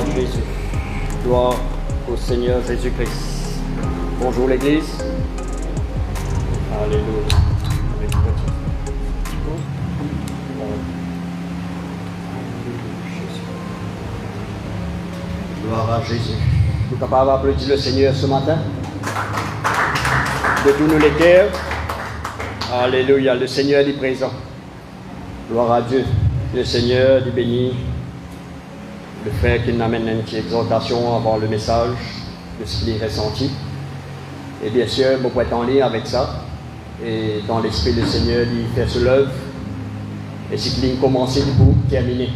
à Jésus. Gloire au Seigneur Jésus-Christ. Bonjour l'Église. Alléluia. Gloire à Jésus. Vous êtes capable d'applaudir le Seigneur ce matin? De tous nos les cœurs. Alléluia. Le Seigneur est présent. Gloire à Dieu. Le Seigneur est béni. Le frère qui nous amène une petite exhortation avant le message de ce qu'il est ressenti. Et bien sûr, vous pouvez être en lien avec ça. Et dans l'esprit, le Seigneur il fait ce l'œuvre. Et c'est qu'il a commencé du coup, terminé.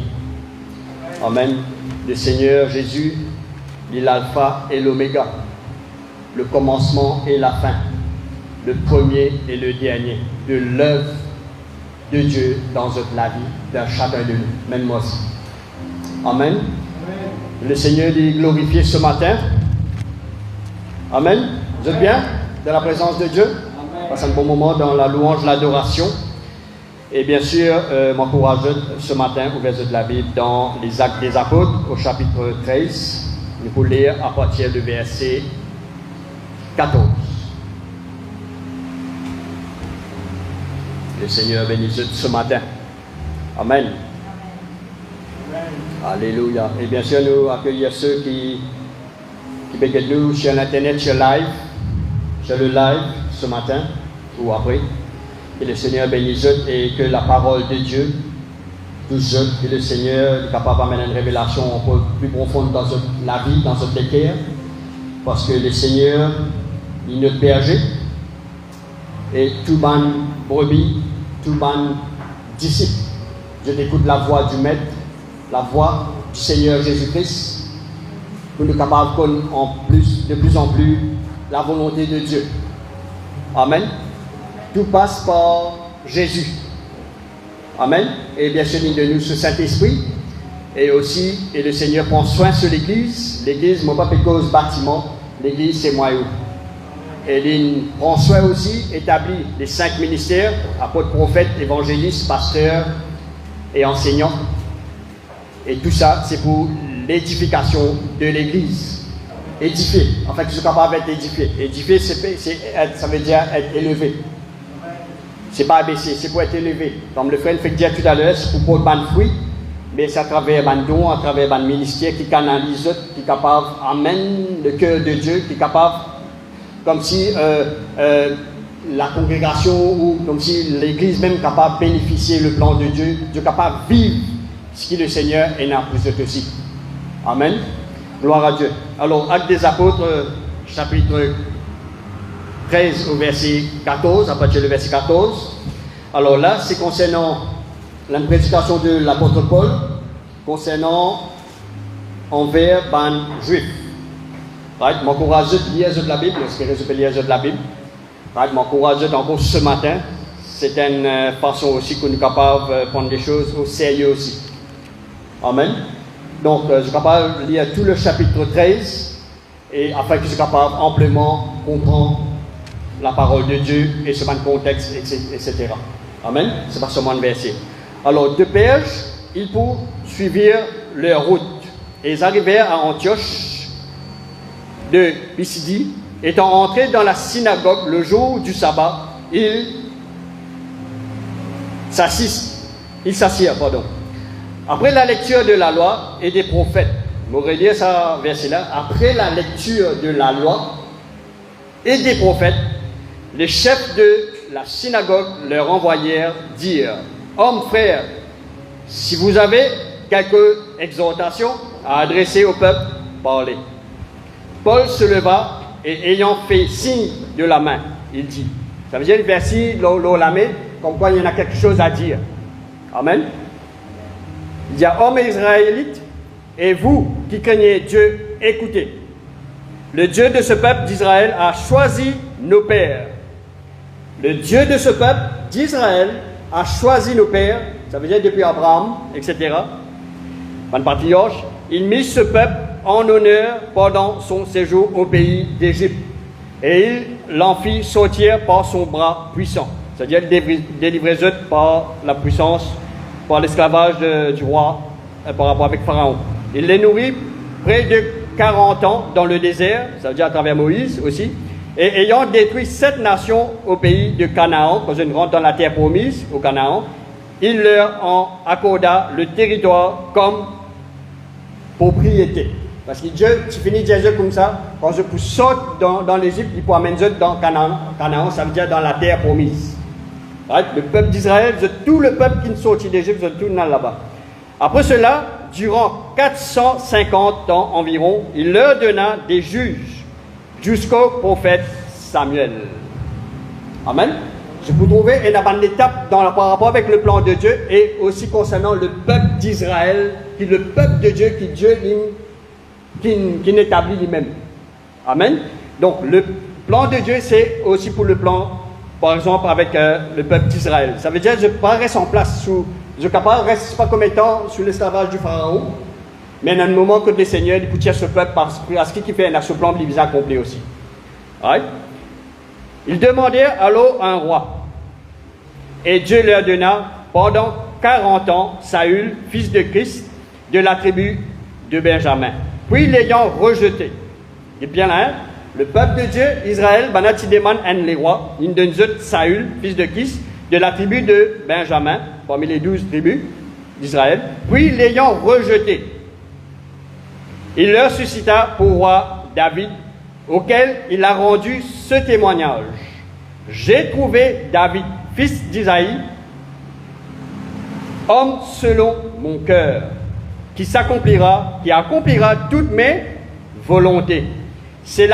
Amen. Le Seigneur Jésus, il est l'alpha et l'oméga. Le commencement et la fin. Le premier et le dernier. De l'œuvre de Dieu dans la vie de chacun de nous. Même moi aussi. Amen. Amen. Le Seigneur est glorifié ce matin. Amen. Vous êtes bien dans la présence de Dieu? Passez un bon moment dans la louange, l'adoration. Et bien sûr, m'encourage ce matin au verset de la Bible dans les Actes des Apôtres, au chapitre 13. Nous pouvons lire à partir du verset 14. Le Seigneur bénisse ce matin. Amen. Alléluia. Et bien sûr, nous accueillons ceux qui regardent nous sur l'Internet, sur le live ce matin ou après. Que le Seigneur bénisse et que la parole de Dieu nous aide, que le Seigneur est capable d'amener une révélation encore plus profonde dans la vie, dans notre cœur. Parce que le Seigneur, il est notre berger. Et tout ban brebis, tout ban disciple. Je t'écoute la voix du Maître, la voix du Seigneur Jésus-Christ, pour nous capables de plus en plus la volonté de Dieu. Amen. Tout passe par Jésus. Amen. Et bien sûr, de nous ce Saint-Esprit. Et aussi, et le Seigneur prend soin sur l'Église. L'Église, moi pas cause bâtiment. L'Église, c'est moi. Et il prend soin aussi, établit les 5 ministères, apôtres, prophètes, évangélistes, pasteurs et enseignants. Et tout ça, c'est pour l'édification de l'Église. Édifier. En fait, je suis capable d'être édifié. Édifier, ça veut dire être élevé. C'est pas abaisser, c'est pour être élevé. Comme le frère fait dire tout à l'heure, c'est pour pas de fruits, mais c'est à travers un don, à travers un ministère qui canalise, qui est capable d'amener le cœur de Dieu, qui est capable, comme si la congrégation ou comme si l'Église même est capable de bénéficier le plan de Dieu, Dieu est capable de vivre ce qui le Seigneur est là pour eux aussi. Amen. Gloire à Dieu. Alors, Actes des Apôtres, chapitre 13 au verset 14, à partir du verset 14. Alors là, c'est concernant la prédication de l'apôtre Paul, concernant envers les Juifs. Right? M'encourage de lire la Bible, est-ce que je peux lire de la Bible? Right? M'encourage encore ce matin. C'est une façon aussi que nous sommes capables de prendre des choses au sérieux aussi. Amen. Donc, je suis capable de lire tout le chapitre 13, et afin que je sois capable amplement comprendre la parole de Dieu et ce contexte, etc. Amen. C'est pas seulement un verset. Alors, de Perge, ils poursuivirent leur route. Et ils arrivèrent à Antioche de Pisidie. Étant entrés dans la synagogue le jour du sabbat, ils s'assirent. Après la lecture de la loi et des prophètes, vous m'aurez dit ça verset-là. Après la lecture de la loi et des prophètes, les chefs de la synagogue leur envoyèrent dire: Hommes, frères, si vous avez quelques exhortations à adresser au peuple, parlez. Paul se leva et ayant fait signe de la main, il dit, ça veut dire le verset, la main, comme quoi il y en a quelque chose à dire. Amen. Il y a hommes israélites, et vous qui craignez Dieu, écoutez. Le Dieu de ce peuple d'Israël a choisi nos pères. Le Dieu de ce peuple d'Israël a choisi nos pères, ça veut dire depuis Abraham, etc. Van patriarche, il mit ce peuple en honneur pendant son séjour au pays d'Égypte. Et il l'en fit sortir par son bras puissant. C'est-à-dire délivrer par la puissance, par l'esclavage du roi par rapport avec Pharaon. Il les nourrit près de 40 ans dans le désert, ça veut dire à travers Moïse aussi, et ayant détruit 7 nations au pays de Canaan, quand ils rentrent dans la terre promise, au Canaan, il leur en accorda le territoire comme propriété. Parce que Dieu, tu finis de dire comme ça, quand je vous saute dans l'Égypte, il faut amener dans Canaan. Canaan, ça veut dire dans la terre promise. Right? Le peuple d'Israël, tout le peuple qui est sorti d'Égypte, c'est tout là-bas. Après cela, durant 450 ans environ, il leur donna des juges jusqu'au prophète Samuel. Amen. Je peux trouver une étape par rapport avec le plan de Dieu et aussi concernant le peuple d'Israël, qui est le peuple de Dieu, qui n'établit lui-même. Amen. Donc le plan de Dieu, c'est aussi pour le plan, par exemple, avec le peuple d'Israël. Ça veut dire que je ne peux pas rester en place je ne peux pas rester pas comme étant sous l'esclavage du Pharaon, mais dans le moment que le Seigneur il pousse ce peuple parce qu'il fait ce plan de division complet aussi. Right? Ils demandèrent alors un roi. Et Dieu leur donna pendant 40 ans Saül, fils de Christ, de la tribu de Benjamin. Puis l'ayant rejeté, et bien là, le peuple de Dieu, Israël, banati demande un les rois, il donne Saül, fils de Christ, de la tribu de Benjamin, parmi les 12 tribus d'Israël. Puis l'ayant rejeté, il leur suscita pour roi David, auquel il a rendu ce témoignage. J'ai trouvé David, fils d'Isaïe, homme selon mon cœur, qui accomplira toutes mes volontés. C'est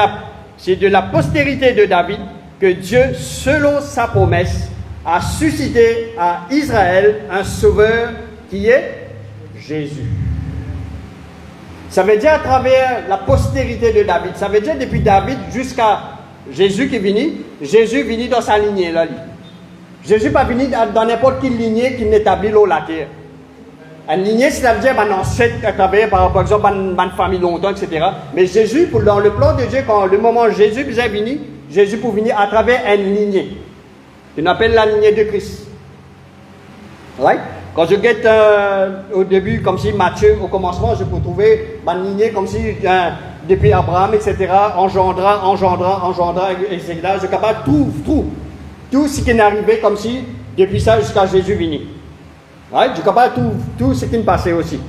de la postérité de David que Dieu, selon sa promesse, a suscité à Israël un sauveur qui est Jésus. Ça veut dire à travers la postérité de David. Ça veut dire depuis David jusqu'à Jésus qui est venu. Jésus est venu dans sa lignée là. Jésus n'est pas venu dans n'importe quelle lignée qui n'établit l'eau la terre. Une lignée, ça veut dire un ancêtre à travers, par exemple, une famille longtemps, etc. Mais Jésus, dans le plan de Dieu, quand le moment où Jésus est venu, Jésus pour venir à travers une lignée. On appelle la lignée de Christ. Right? Quand je guette au début, comme si Matthieu, au commencement, je peux trouver ma lignée comme si, depuis Abraham, etc., engendrant, etc. Je suis capable de tout ce qui est arrivé comme si, depuis ça jusqu'à Jésus venu. Right? Je suis capable de tout ce qui est passé aussi.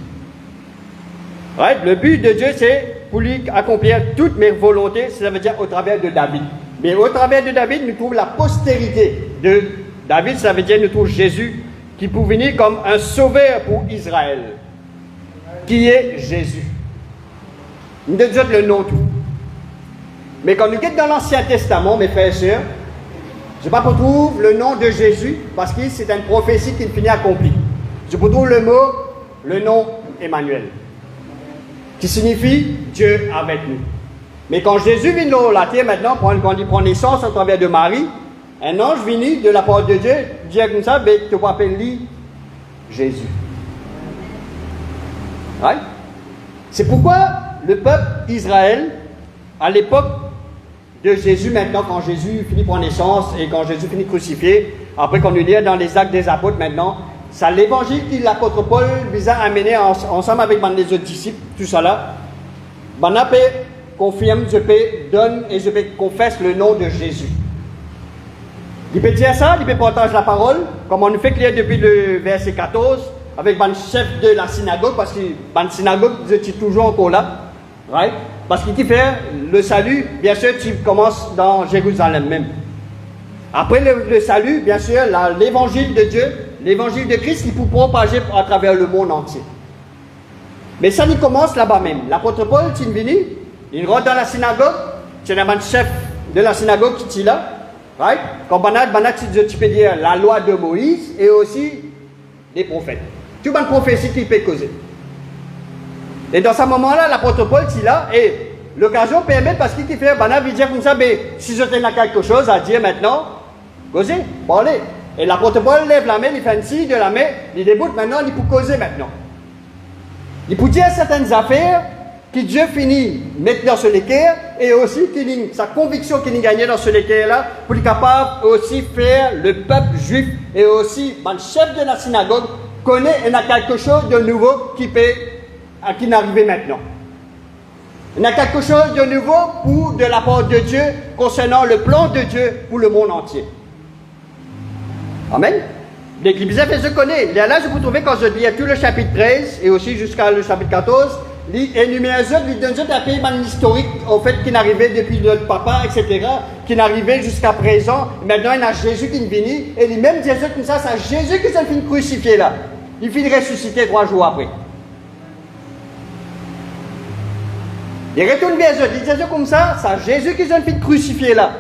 Right? Le but de Dieu, c'est pour lui accomplir toutes mes volontés, ça veut dire au travers de David. Mais au travers de David, nous trouvons la postérité de David, ça veut dire nous trouvons Jésus, qui peut venir comme un sauveur pour Israël, qui est Jésus. Nous disons le nom tout. Mais quand nous sommes dans l'Ancien Testament, mes frères et sœurs, je ne sais pas pour trouver le nom de Jésus, parce que c'est une prophétie qui finit accomplie. Je peux trouver le nom Emmanuel, qui signifie Dieu avec nous. Mais quand Jésus vient dans la terre maintenant, quand il prend naissance à travers de Marie, un ange venu de la part de Dieu, dit comme ça, ben, tu peux appeler lui Jésus. Right? C'est pourquoi le peuple Israël, à l'époque de Jésus maintenant, quand Jésus finit prendre naissance et quand Jésus finit crucifié, après qu'on nous lit dans les actes des apôtres maintenant, c'est l'évangile que l'apôtre Paul nous a amené ensemble avec les autres disciples, tout ça là. Je peux confirmer, je peux donner et je peux confesser le nom de Jésus. Il peut dire ça, il peut partager la parole, comme on nous fait clair depuis le verset 14, avec le chef de la synagogue, parce que la synagogue, c'est toujours encore là, right? Parce qu'il fait le salut, bien sûr, tu commences dans Jérusalem même. Après le salut, bien sûr, l'évangile de Dieu, l'évangile de Christ, il peut propager à travers le monde entier. Mais ça, il commence là-bas même. L'apôtre Paul, il venu, il rentre dans la synagogue, c'est le chef de la synagogue qui est là. Right? Quand tu peux dire la loi de Moïse et aussi des prophètes. Tout le prophétie qui peut causer. Et dans ce moment-là, l'apôtre Paul est là et l'occasion permet parce qu'il fait il dit comme ça, mais si je tenais quelque chose à dire maintenant, causez, parlez. Et l'apôtre Paul lève la main, il fait un signe de la main, il déboute maintenant, il peut causer maintenant. Il peut dire certaines affaires que Dieu finit mettre dans ce équerre et aussi sa conviction qu'il a gagnée dans ce équerre-là pour être capable aussi faire le peuple juif et aussi le chef de la synagogue connaît et a quelque chose de nouveau qui n'arrive maintenant. Il y a quelque chose de nouveau ou de la part de Dieu concernant le plan de Dieu pour le monde entier. Amen. L'Église Éphésiens connaît. Là, je peux trouver quand je lis tout le chapitre 13 et aussi jusqu'à le chapitre 14, il énumère il donne un peu une historique au fait qui n'arrivait depuis notre papa, etc., qui n'arrivait jusqu'à présent. Maintenant, il y a Jésus qui est venu et les mêmes Jésus comme ça, c'est Jésus qui s'est fait crucifier là. Il finit ressusciter 3 jours après. Il retourne vers eux, il dit Jésus comme ça, c'est Jésus qui s'est fait crucifier là.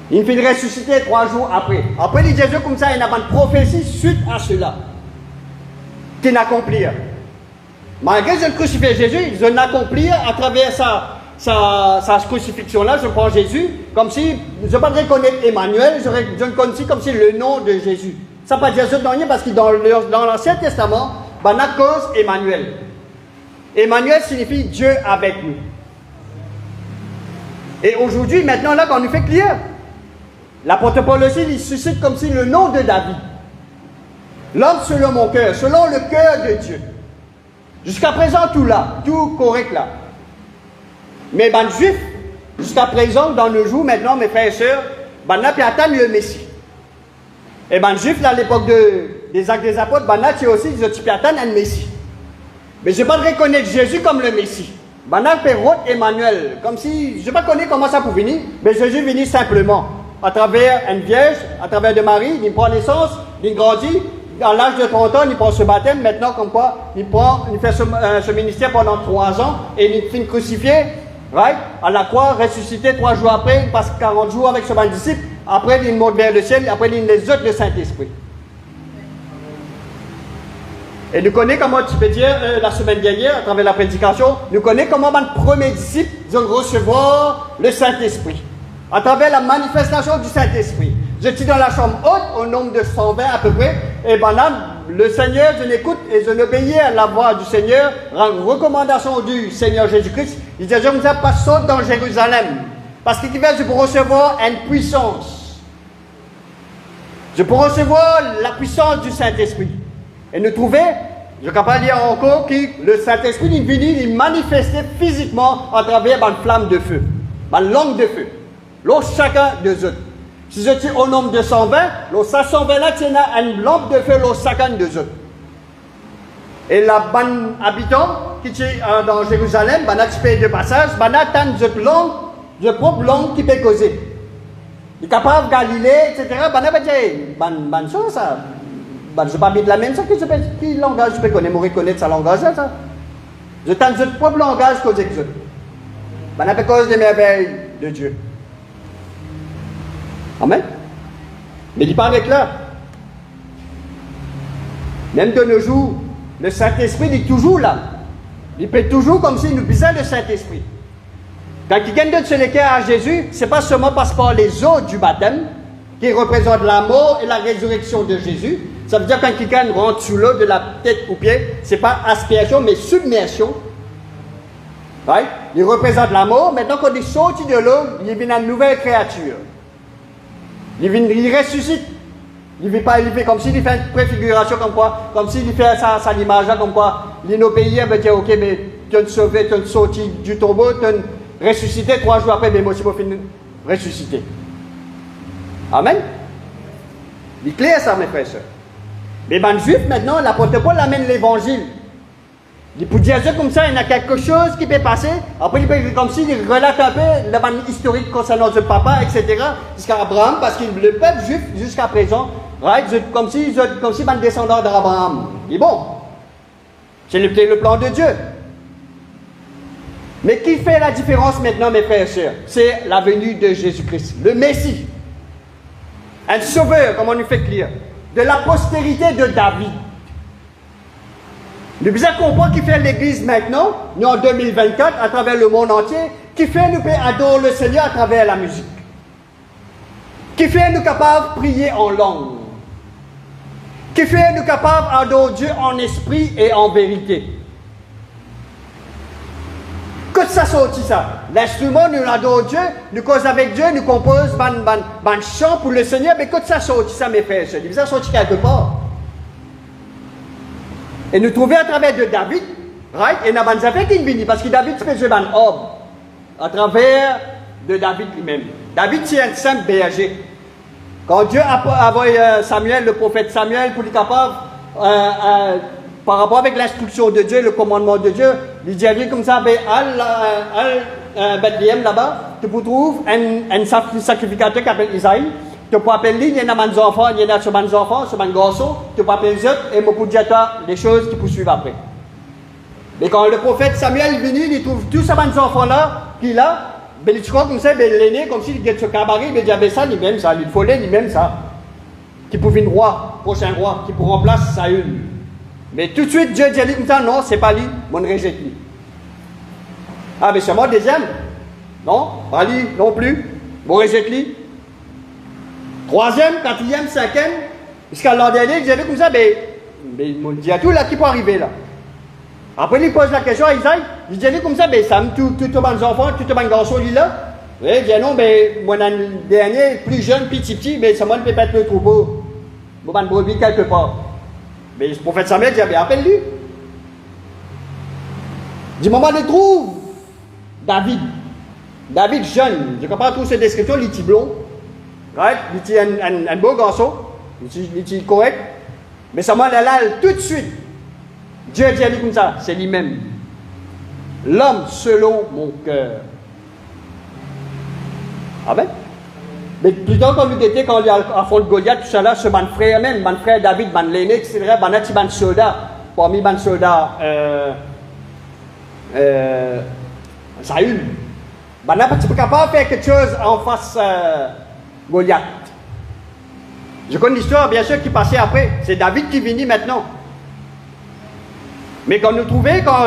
Il finit ressusciter 3 jours après. Après, il dit Jésus comme ça, il y a une prophétie suite à cela qui n'accomplit. Malgré qu'ils ont crucifié Jésus, ils ont accompli à travers sa crucifixion-là. Je prends Jésus comme si, je ne vais pas reconnaître Emmanuel, je le connais comme si le nom de Jésus. Ça ne veut pas dire Jésus dans rien parce que dans l'Ancien Testament, on a cause Emmanuel. Emmanuel signifie Dieu avec nous. Et aujourd'hui, maintenant, là, quand on nous fait clair, l'apôtre Paul aussi, il suscite comme si le nom de David. L'homme selon mon cœur, selon le cœur de Dieu. Jusqu'à présent, tout là, tout correct là. Mais les juifs, jusqu'à présent, dans nos jours, maintenant, mes frères et sœurs, on a pu attendre le Messie. Et les juifs, là, à l'époque des Actes des Apôtres, on a aussi, ils ont pu attendre un Messie. Mais je ne vais pas reconnaître Jésus comme le Messie. On a fait Emmanuel, comme si, je ne vais pas connaître comment ça peut venir, mais Jésus est venu simplement, à travers une vierge, à travers de Marie, il prend naissance, il grandit. À l'âge de 30 ans, il prend ce baptême. Maintenant, comme quoi, il fait ce ministère pendant 3 ans et il finit crucifié, right? À la croix, ressuscité 3 jours après, il passe 40 jours avec ses disciples. Après, il monte vers le ciel. Après, il les autres le Saint-Esprit. Et nous connaissons comment, tu peux dire, la semaine dernière, à travers la prédication, nous connaissons comment les premiers disciples ont recevoir le Saint-Esprit. À travers la manifestation du Saint-Esprit. Je suis dans la chambre haute, au nombre de 120 à peu près, et le Seigneur, je l'écoute et je l'obéis à la voix du Seigneur, en recommandation du Seigneur Jésus-Christ. Il dit, je ne vous ai pas sauté dans Jérusalem, parce qu'il dit, je peux recevoir une puissance. Je peux recevoir la puissance du Saint-Esprit. Et nous trouvons, je ne peux pas lire encore, que le Saint-Esprit est venu, il manifestait physiquement à travers une flamme de feu, une langue de feu, l'autre chacun des autres. Si je suis au nombre de 120, le 120 là, tu as une lampe de feu, le chacun des autres. Et la bonne habitant qui est dans Jérusalem, il y a un petit peu de passage, il y a tant de langues, de propres langues qui peuvent causer. Il est capable de Galilée, etc. Il y a bonne chose, ça. Je ne vais pas mettre la même chose, quel langage je peux connaître, je reconnaître sa langage, là, ça. Je tente de propre langage que j'ai. Il y a cause des merveilles de Dieu. Amen. Mais il n'est pas avec là. Même de nos jours, le Saint-Esprit est toujours là. Il peut toujours comme s'il nous bisait le Saint-Esprit. Quand quelqu'un donne ce cœur à Jésus, ce n'est pas seulement parce par les eaux du baptême, qui représentent la mort et la résurrection de Jésus. Ça veut dire quand quelqu'un rentre sous l'eau de la tête aux pieds, ce n'est pas aspiration, mais submersion. Right? Il représente la mort. Maintenant, quand il sortit de l'eau, il devient une nouvelle créature. Il ressuscite. Il fait comme s'il fait une préfiguration, comme s'il fait sa image, comme quoi, il est au pays, ben, ok, mais tu es sauvé, tu es sorti du tombeau, tu es ressuscité 3 jours après, mais moi aussi, je vais ressusciter. Amen. Il est clair ça, mes frères et sœurs. Mais les juifs, maintenant, l'apôtre Paul amène l'évangile. Il peut dire ça comme ça, il y a quelque chose qui peut passer. Après, il peut, comme s'il relate un peu l'historique concernant son papa, etc. Jusqu'à Abraham, parce que le peuple juif, jusqu'à présent, right, comme si un descendant d'Abraham. Il est bon. C'est le plan de Dieu. Mais qui fait la différence maintenant, mes frères et sœurs? C'est la venue de Jésus-Christ, le Messie. Un sauveur, comme on nous fait clair, de la postérité de David. Nous devons comprendre qui fait l'Église maintenant, nous en 2024, à travers le monde entier, qui fait nous adorer le Seigneur à travers la musique. Qui fait nous capables de prier en langue. Qui fait nous capables d'adorer Dieu en esprit et en vérité. Que ça sortit ça. L'instrument, nous adorons Dieu, nous causons avec Dieu, nous composons un chant pour le Seigneur, mais que ça sortit ça, mes frères et sœurs. Ça sortit quelque part. Et nous trouvons à travers de David, Right? Et n'a pas fait qu'il vient parce que David fait jouer un homme à travers de David lui-même. David, c'est un simple berger. Quand Dieu a envoyé Samuel, le prophète Samuel, pour être capable, par rapport avec l'instruction de Dieu, le commandement de Dieu, il dit comme ça, Bethléem là-bas, tu peux trouver un sacrificateur qui s'appelle Isaïe. Tu peux appeler, il y en a des enfants, il y en a sur des enfants, sur des garçons, tu peux appeler les autres, et je peux dire les choses qui poursuivent après. Mais quand le prophète Samuel est venu, il trouve tous ces enfants-là, qui là, ben, il croit comme ça, ben, l'aîné, comme s'il était ce cabaret, il dit, ça, lui-même ça, il faut lui-même ça. Qui pouvait être roi, prochain roi, qui pour remplacer Saül. Mais tout de suite, Dieu dit comme ça, non, c'est pas lui, mon rejette lui. Ah, mais c'est moi, deuxième. Non, pas lui non plus, mon rejette lui. Troisième, quatrième, cinquième, jusqu'à l'an dernier, il disait comme ça, mais il dit à tout là qui peut arriver là. Après, il pose la question à Isaïe, il dit comme ça, mais ça me tout les enfants, tout les garçons, lui là. Il dit non, mais mon dernier, plus jeune, petit, mais ça m'a fait perdre le troupeau. Bon, ben, brebis quelque part. Mais le prophète Samuel dit, appelle-lui. Du moment où il trouve David jeune, je comprends toutes ces descriptions, il est blond. Right? Il est un beau garçon, il est correct, mais ça m'a là tout de suite. Dieu dit comme ça, c'est lui-même. L'homme selon mon cœur. Amen. Mais plutôt comme il était quand il affronte Goliath, tout ça là, ce mon frère même, mon frère David, mon l'aîné, etc., mon soldat, parmi les soldats, Saül. Ben là, tu peux pas faire quelque chose en face Goliath. Je connais l'histoire, bien sûr, qui passait après. C'est David qui vient maintenant. Mais quand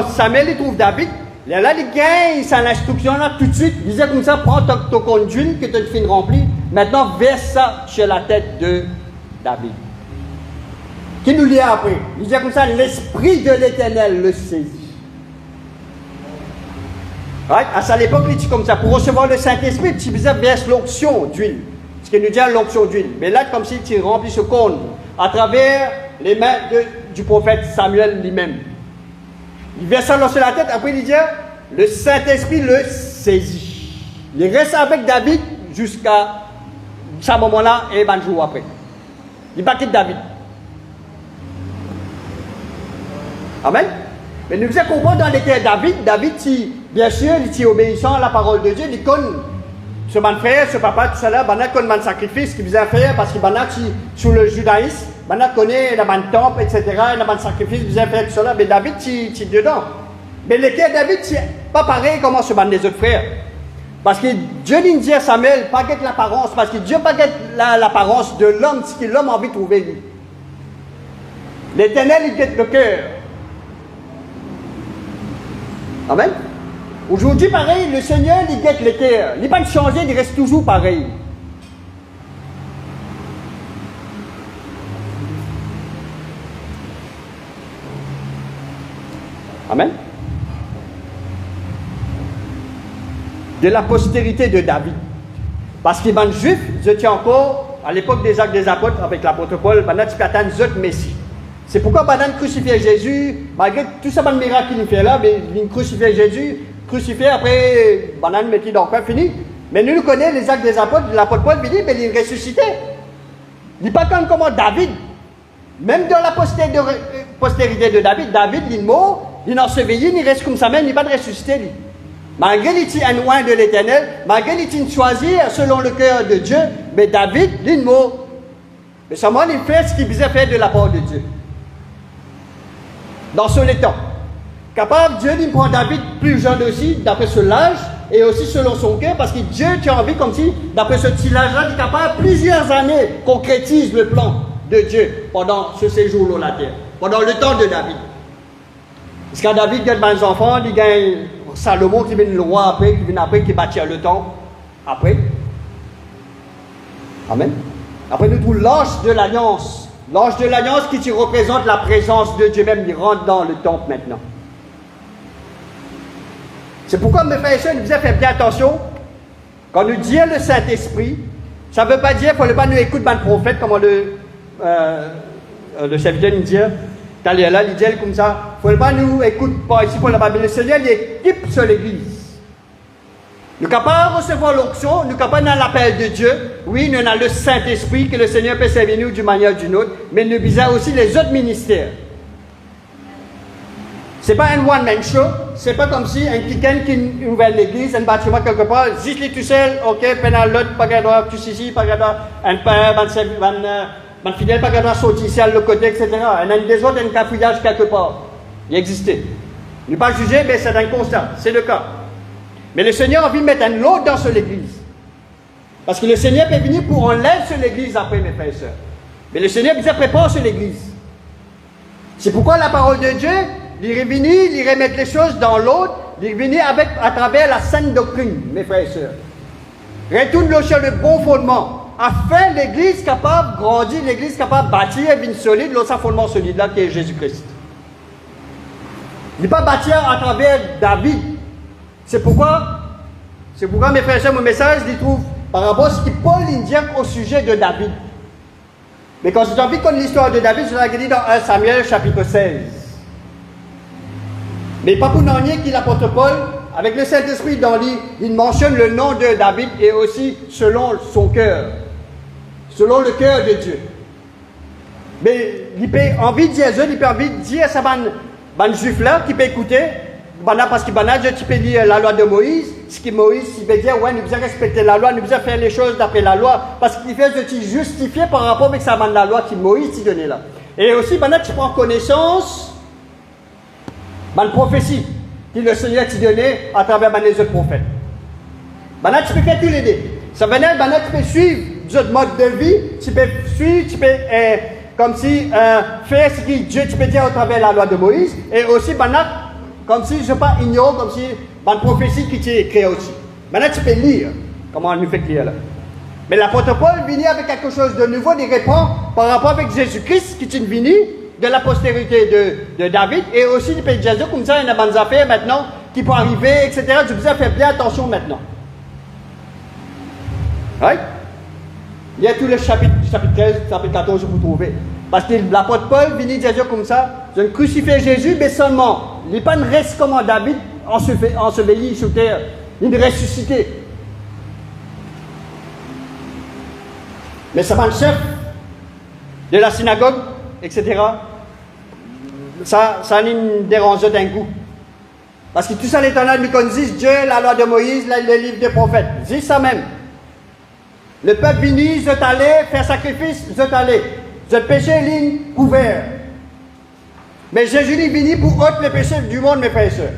Samuel il trouve David, là, il gagne sa instruction là tout de suite. Il disait comme ça, prends ton conduit que tu as fini rempli. Maintenant, verse ça sur la tête de David. Qui nous lit après? Il disait comme ça, l'Esprit de l'Éternel le saisit. Right? À ça, l'époque, il dit comme ça, pour recevoir le Saint-Esprit, tu disais verse l'onction d'huile. Ce qui nous dit l'onction d'huile. Mais là, comme si tu remplis ce compte à travers les mains du prophète Samuel lui-même. Il verse ça sur la tête, après il dit, le Saint-Esprit le saisit. Il reste avec David jusqu'à ce moment-là et 20 jours après. Il va quitter David. Amen. Mais nous devons comprendre dans lesquels David, bien sûr, il est obéissant à la parole de Dieu, il connaît ce mon frère, ce papa, tout ça là, il connaît le sacrifice qu'il faisait faire parce qu'il sous le judaïsme, il connaît le temple, etc., le sacrifice qu'il faisait faire tout ça là, mais David, il est dedans. Mais lesquels David, c'est pas pareil comme ce les autres frères. Parce que Dieu dit à Samuel, pas guette l'apparence, parce que Dieu pas guette l'apparence de l'homme, ce que l'homme a envie de trouver lui. L'Éternel, il guette le cœur. Amen. Aujourd'hui, pareil, le Seigneur, il guette le cœur. Il n'est pas changé, il reste toujours pareil. Amen. De la postérité de David. Parce qu'il est juif, je tiens encore, à l'époque des actes des apôtres, avec l'apôtre Paul, pendant qu'il attend le Messie. C'est pourquoi pendant qu'il crucifiait Jésus, malgré tout ça, le miracle qu'il fait là, il crucifiait Jésus, crucifié après, pendant qu'il mettait dans le coin, fini. Mais nous connaissons les actes des apôtres, l'apôtre Paul dit, mais il ressuscitait. Il n'est pas comme comment David. Même dans la postérité de David, il est mort, il est enseveli, il reste comme ça même, il n'est pas de ressuscité. Lui. Malgré qu'il est un loin de l'Éternel, malgré qu'il est choisi selon le cœur de Dieu, mais David, il est mort. Mais seulement il fait ce qu'il faisait faire de la part de Dieu. Dans son état. Capable, Dieu il prend David plus jeune aussi, d'après ce âge, et aussi selon son cœur, parce que Dieu tient envie comme si, d'après ce petit âge-là, il est capable plusieurs années concrétise le plan de Dieu pendant ce séjour sur la terre, pendant le temps de David. Parce que David gagne des enfants, il gagne Salomon qui vient le roi après, qui bâtit le temple après. Amen. Après nous trouvons l'arche de l'alliance. L'arche de l'alliance qui représente la présence de Dieu même, il rentre dans le temple maintenant. C'est pourquoi mes frères et sœurs, nous disons faire bien attention. Quand nous disons le Saint-Esprit, ça ne veut pas dire qu'il ne faut pas nous écouter le prophète, comme le serviteur nous dit. T'as là, il dit comme ça, il ne faut pas nous écouter pas ici pour la Bible. Le Seigneur, il équipe sur l'Église. Nous sommes capables de recevoir l'onction, nous sommes capables dans l'appel de Dieu. Oui, nous avons le Saint-Esprit que le Seigneur peut servir nous d'une manière ou d'une autre, mais nous visons aussi les autres ministères. Ce n'est pas un one-man show, ce n'est pas comme si un quelqu'un qui ouvre l'église, un bâtiment quelque part, juste les tout seul, ok, pendant l'autre, pas droit, tout ici, pas droit, un père, un fidèle, pas droit, sortir ici à l'autre côté, etc. Un des autres, un cafouillage quelque part. Il existait. Ne pas juger, mais c'est un constat, c'est le cas. Mais le Seigneur a envie de mettre un lot dans l'église. Parce que le Seigneur est venu pour enlever sur l'église après, mes frères et sœurs. Mais le Seigneur vous prépare sur l'église. C'est pourquoi la parole de Dieu, il est venu, il remettre les choses dans l'autre, il est venu à travers la sainte doctrine, mes frères et sœurs. Retourne-le sur le bon fondement, afin l'église capable de grandir, l'église capable de bâtir une solide, l'autre fondement solide là qui est Jésus-Christ. Il n'est pas bâtir à travers David. C'est pourquoi, mes frères et sœurs, mon message, il trouve par rapport à ce que Paul dit au sujet de David. Mais quand j'ai envie de connaître l'histoire de David, je l'ai dit dans 1 Samuel chapitre 16. Mais pas pour n'ennier qu'il l'apôtre Paul, avec le Saint-Esprit dans lui, il mentionne le nom de David et aussi selon son cœur. Selon le cœur de Dieu. Mais il peut envie de dire, il peut envie de dire à sa bande juif là qui peut écouter, parce que tu peux lire la loi de Moïse, ce que Moïse il veut dire, ouais, nous devons respecter la loi, nous devons faire les choses d'après la loi, parce qu'il fait de te justifier par rapport avec sa la loi que Moïse t'a donnée là. Et aussi, tu prends connaissance de la prophétie que le Seigneur t'a donnée à travers les autres prophètes. Tu peux faire tous les deux. Ça veut dire tu peux suivre d'autres modes de vie, tu peux suivre, tu peux comme si faire ce que Dieu tu peux dire à travers la loi de Moïse, et aussi comme si je ne sais pas ignorer, comme si une prophétie qui t'est créée aussi. Maintenant tu peux lire, comment on nous fait lire là. Mais l'apôtre Paul vient avec quelque chose de nouveau, il répond par rapport avec Jésus-Christ qui est venu de la postérité de David, et aussi il peut dire comme ça, il y a des bonnes affaires maintenant qui peuvent arriver, etc. Je vous ai fait bien attention maintenant. Right? Il y a tout le chapitre 13, chapitre 14, vous trouvez. Parce que l'apôtre Paul vient dire comme ça, je ne crucifie Jésus, mais seulement, il n'est pas reste comme David, enseveli sous terre, il est ressuscité. Mais ça va le chef de la synagogue, etc. Ça nous dérange d'un coup. Parce que tout ça, l'Éternel nous dit, Dieu, la loi de Moïse, le livre des prophètes. Dis ça même. Le peuple venu, je t'allais faire sacrifice, je t'allais. Je péché ligne couvert. Mais Jésus est venu pour ôter les péchés du monde, mes frères et sœurs.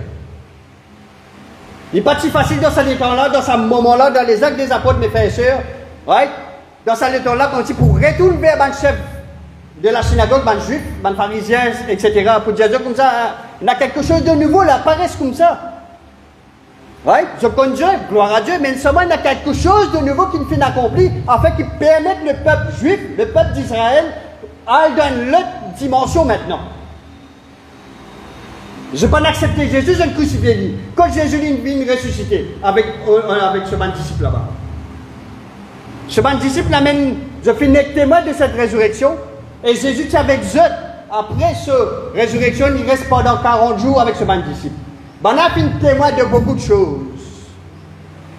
Il n'est pas si facile dans ce temps-là, dans ce moment-là, dans les actes des apôtres, mes frères et sœurs. Right? Dans ce temps-là, quand il pour retourner vers le chef de la synagogue, les juifs, les pharisiens, etc., pour dire comme ça, il y a quelque chose de nouveau, là, paraît comme ça. Right? Je connais Dieu, gloire à Dieu, mais seulement il y a quelque chose de nouveau qui finit accompli, afin qu'il permette le peuple juif, le peuple d'Israël, à dans une autre dimension maintenant. Je ne peux pas accepter Jésus, je ne crucifie lui. Quand Jésus vient ressusciter avec ce bon disciple là-bas. Ce bon disciple amène, je finis témoin de cette résurrection, et Jésus est avec eux. Après cette résurrection, il reste pendant 40 jours avec ce bon disciple. On a fait témoin de beaucoup de choses.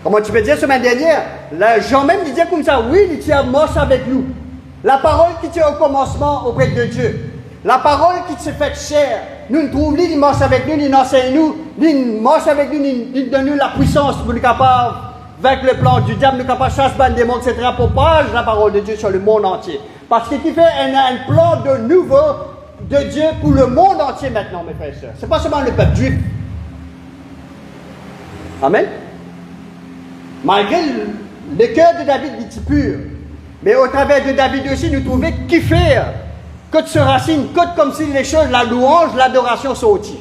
Comment tu peux dire semaine dernière, Jean même disait comme ça, oui, il tient mort avec nous. La parole qui tient au commencement auprès de Dieu. La parole qui s'est faite chair. Nous nous trouvons, il marche avec nous, il enseigne nous, il marche avec nous, il donne nous la puissance pour nous capables, avec le plan du diable, nous capables de chasser les démons, etc. pour propager la parole de Dieu sur le monde entier. Parce qu'il fait un plan de nouveau de Dieu pour le monde entier maintenant, mes frères et sœurs. Ce n'est pas seulement le peuple juif. Amen. Malgré le cœur de David est pur, mais au travers de David aussi, nous trouvons qui faire, que de se racine, que comme si les choses, la louange, l'adoration sont au-dessus.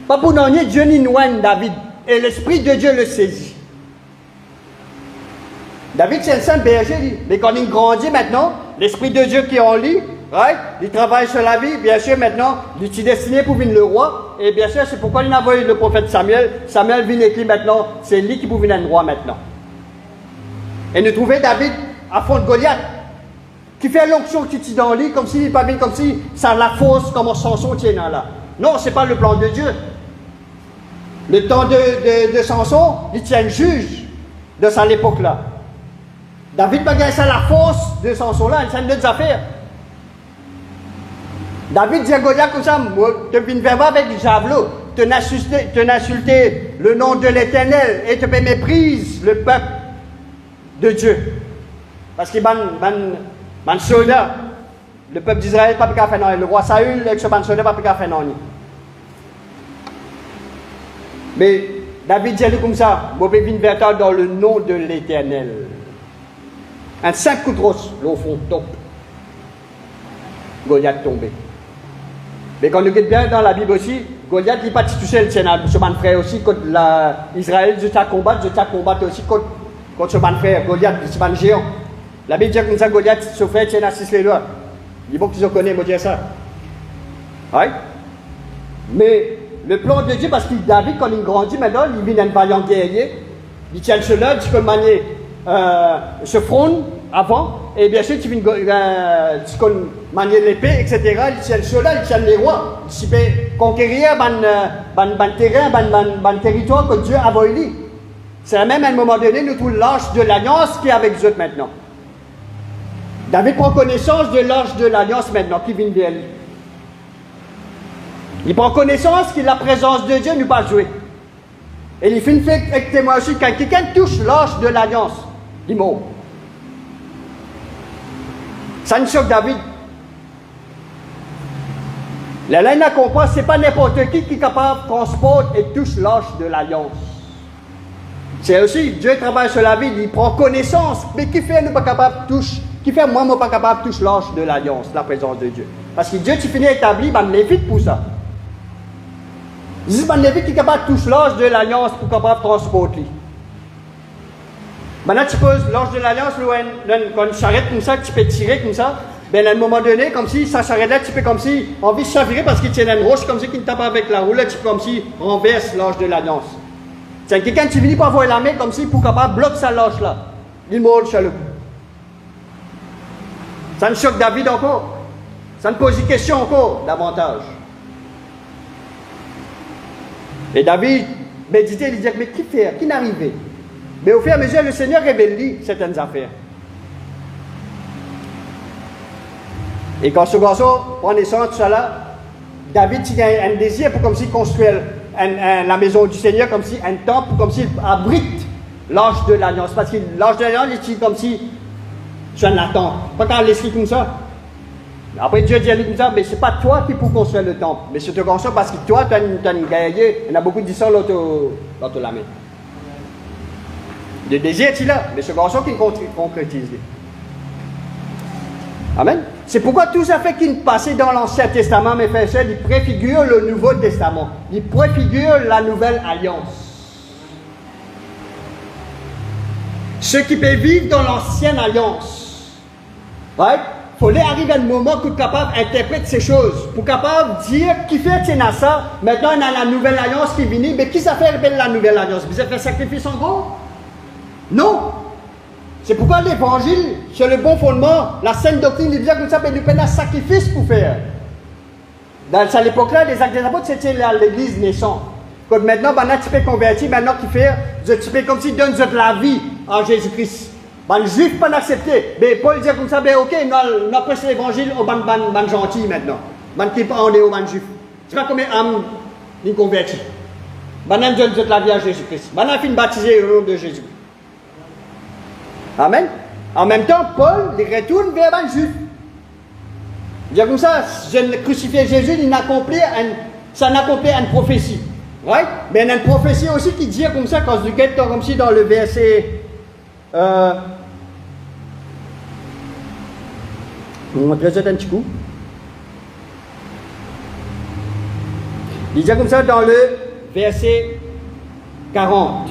Pas pour n'en Dieu n'y noigne David, et l'Esprit de Dieu le saisit. David, c'est un saint berger, mais quand il grandit maintenant, l'Esprit de Dieu qui est en lui, right? Il travaille sur la vie, bien sûr, maintenant, il est destiné pour venir le roi, et bien sûr, c'est pourquoi il a envoyé le prophète Samuel. Samuel vient écrit maintenant, c'est lui qui peut venir le roi maintenant. Et nous trouvons David à fond de Goliath. qui fait l'onction qui tient dans le lit, comme si, pas bien, comme si ça la fausse, comme Samson tient là. Non, ce n'est pas le plan de Dieu. Le temps de Samson, il tient le juge de ça à l'époque-là. David n'a pas ça la force de Samson là, c'est une autre affaire. David dit à Goliath comme ça, tu viens vers moi avec du javelot, tu insulté le nom de l'Éternel et tu méprises le peuple de Dieu. Parce qu'il ban soldat, le peuple d'Israël n'a pas pu faire non, le roi Saül avec ce ban soldat n'a pas pu faire non. Mais David dit comme ça, je viens vers toi dans le nom de l'Éternel. Un 5 coups de roche, au fond, top. Goliath tombé. Mais quand nous regardons bien dans la Bible aussi, Goliath n'est pas tout seul, c'est ce man frère aussi, contre Israël, je t'ai combattu aussi contre ce man frère, Goliath, ce man géant. La Bible dit comme ça, Goliath, ce frère, tient assise les doigts. Il faut qu'ils en connaissent, moi dire ça. Oui. Mais le plan de Dieu, parce que David, quand il grandit maintenant, il vient un vaillant guerrier, il tient cela, il peut manier ce front avant, et bien sûr, tu peux manier l'épée, etc. Il tient cela, il tient les rois. Il peut conquérir un terrain, un territoire que Dieu a volé. C'est même à un moment donné, nous trouvons l'ange de l'alliance qui est avec Dieu maintenant. David prend connaissance de l'ange de l'alliance maintenant qui vient vers lui. Il prend connaissance que la présence de Dieu ne pas jouer. Et il fait avec témoin aussi quand quelqu'un touche l'ange de l'alliance, il meurt. Ça ne choque David. La laine à comprendre, ce n'est pas n'importe qui est capable de transporter et touche l'ange de l'alliance. C'est aussi, Dieu travaille sur la vie, il prend connaissance, mais qui fait nous pas capable de toucher, qui fait moi, pas capable de toucher l'ange de l'alliance, la présence de Dieu. Parce que Dieu, tu finis établi, ben l'évite pour ça. Il dit, ben l'évite qui est capable de toucher l'ange de l'alliance pour capable de transporter. Maintenant, tu poses l'ange de l'alliance, quand une charrette comme ça, tu peux tirer comme ça. Ben, à un moment donné, comme si ça charrette là, tu peux comme si envie de chavirer parce qu'il tient une roche comme ça qui ne tape avec la roue, là, tu peux comme si renverse l'ange de l'alliance. C'est quelqu'un qui finit par avoir la main comme si pour capable bloquer sa lâche là. Il meurt chez le coup. Ça ne choque David encore. Ça ne pose une question encore davantage. Et David méditait, il disait, mais qui fait? Qui n'arrivait? Mais au fur et à mesure, le Seigneur révèle certaines affaires. Et quand ce garçon prend naissance, tout ça là, David il a un désir pour comme s'il construire la maison du Seigneur, comme si un temple, comme s'il abrite l'ange de l'alliance. Parce que l'ange de l'alliance, il est comme si je l'attends. Pas quand l'esprit comme ça. Après Dieu dit à lui comme ça, mais ce n'est pas toi qui peux construire le temple, mais c'est comme ça parce que toi, tu as une guerrier, il y en a beaucoup qui sont dans la main. Le désir est là, mais c'est garçon qui concrétise. Amen. C'est pourquoi tout ça fait qu'il passait dans l'Ancien Testament, mes frères et sœurs, il préfigure le Nouveau Testament. Il préfigure la Nouvelle Alliance. Ceux qui peuvent vivre dans l'Ancienne Alliance, right? Il faut arriver à un moment pour être capable d'interpréter ces choses, pour être capable de dire qui fait ça. Maintenant, on a la Nouvelle Alliance qui vient, mais qui ça fait la Nouvelle Alliance? Vous avez fait sacrifice en gros? Non. C'est pourquoi l'évangile, c'est le bon fondement, la sainte doctrine, il dit comme ça, mais nous prenons un sacrifice pour faire. Dans cette époque-là, les actes des apôtres, c'était l'église naissante. Comme maintenant, tu peux convertir, maintenant tu peux comme si donne la vie en Jésus-Christ. Les juifs pas accepté. Mais Paul dit comme ça, ben ok, nous apprécions l'évangile aux ban gentils maintenant. Ban qui pas en est aux ban juifs. C'est pas combien d'âmes ils convertis. Maintenant, donne la vie à Jésus-Christ. Maintenant, fin baptisé au nom de Jésus. Amen. En même temps, Paul il retourne vers les juifs. Il dit comme ça, je crucifié Jésus, il accomplit une prophétie. Right? Mais il y a une prophétie aussi qui dit comme ça, quand vous êtes comme si dans le verset. Je vais vous montrer ça un petit coup. Il dit comme ça dans le verset 40.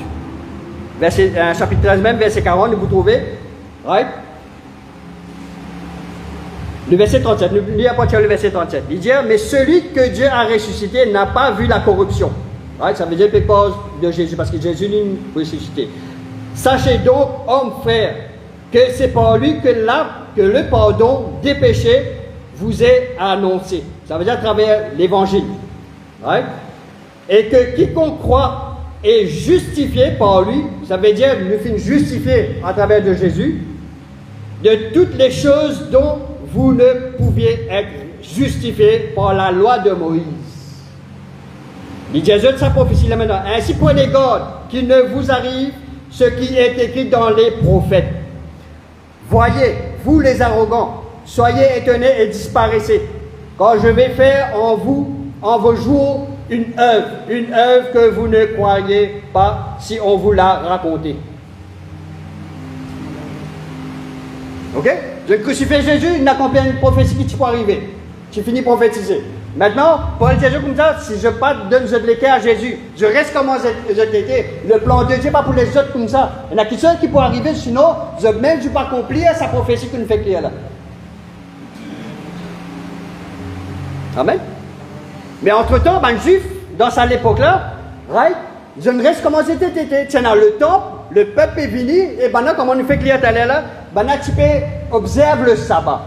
Chapitre 13 même, verset 40, vous trouvez. Right? Le verset 37, n'oubliez pas le verset 37. Il dit, mais celui que Dieu a ressuscité n'a pas vu la corruption. Right? Ça veut dire qu'il cause de Jésus, parce que Jésus l'a ressuscité. Sachez donc, hommes frères, que c'est par lui que que le pardon des péchés vous est annoncé. Ça veut dire à travers l'évangile. Right? Et que quiconque croit est justifié par lui, ça veut dire nous sommes justifiés à travers de Jésus, de toutes les choses dont vous ne pouviez être justifiés par la loi de Moïse. Il dit Jésus de sa prophétie là maintenant. Ainsi prenez garde qu'il ne vous arrive ce qui est écrit dans les prophètes. Voyez, vous les arrogants, soyez étonnés et disparaissez, car je vais faire en vous, en vos jours, une œuvre que vous ne croyez pas si on vous l'a racontée. Ok? Je crucifie Jésus, il accomplit une prophétie qui peut arriver. Tu finis prophétiser. Maintenant, Paul dit comme ça, si je pas donne je l'étais à Jésus, je reste comme je l'étais. Le plan de Dieu pas pour les autres comme ça. Il y en a qui sont qui peuvent arriver, sinon, je même je pas accomplir sa prophétie qu'il nous fait clair là. Amen. Mais entre-temps, ben, juif, dans cette époque-là, right, je ne reste comment c'était. Tiens, dans le temple, le peuple est venu, et maintenant, comme on nous fait clair tout à l'heure là, maintenant, tu peux observer le sabbat.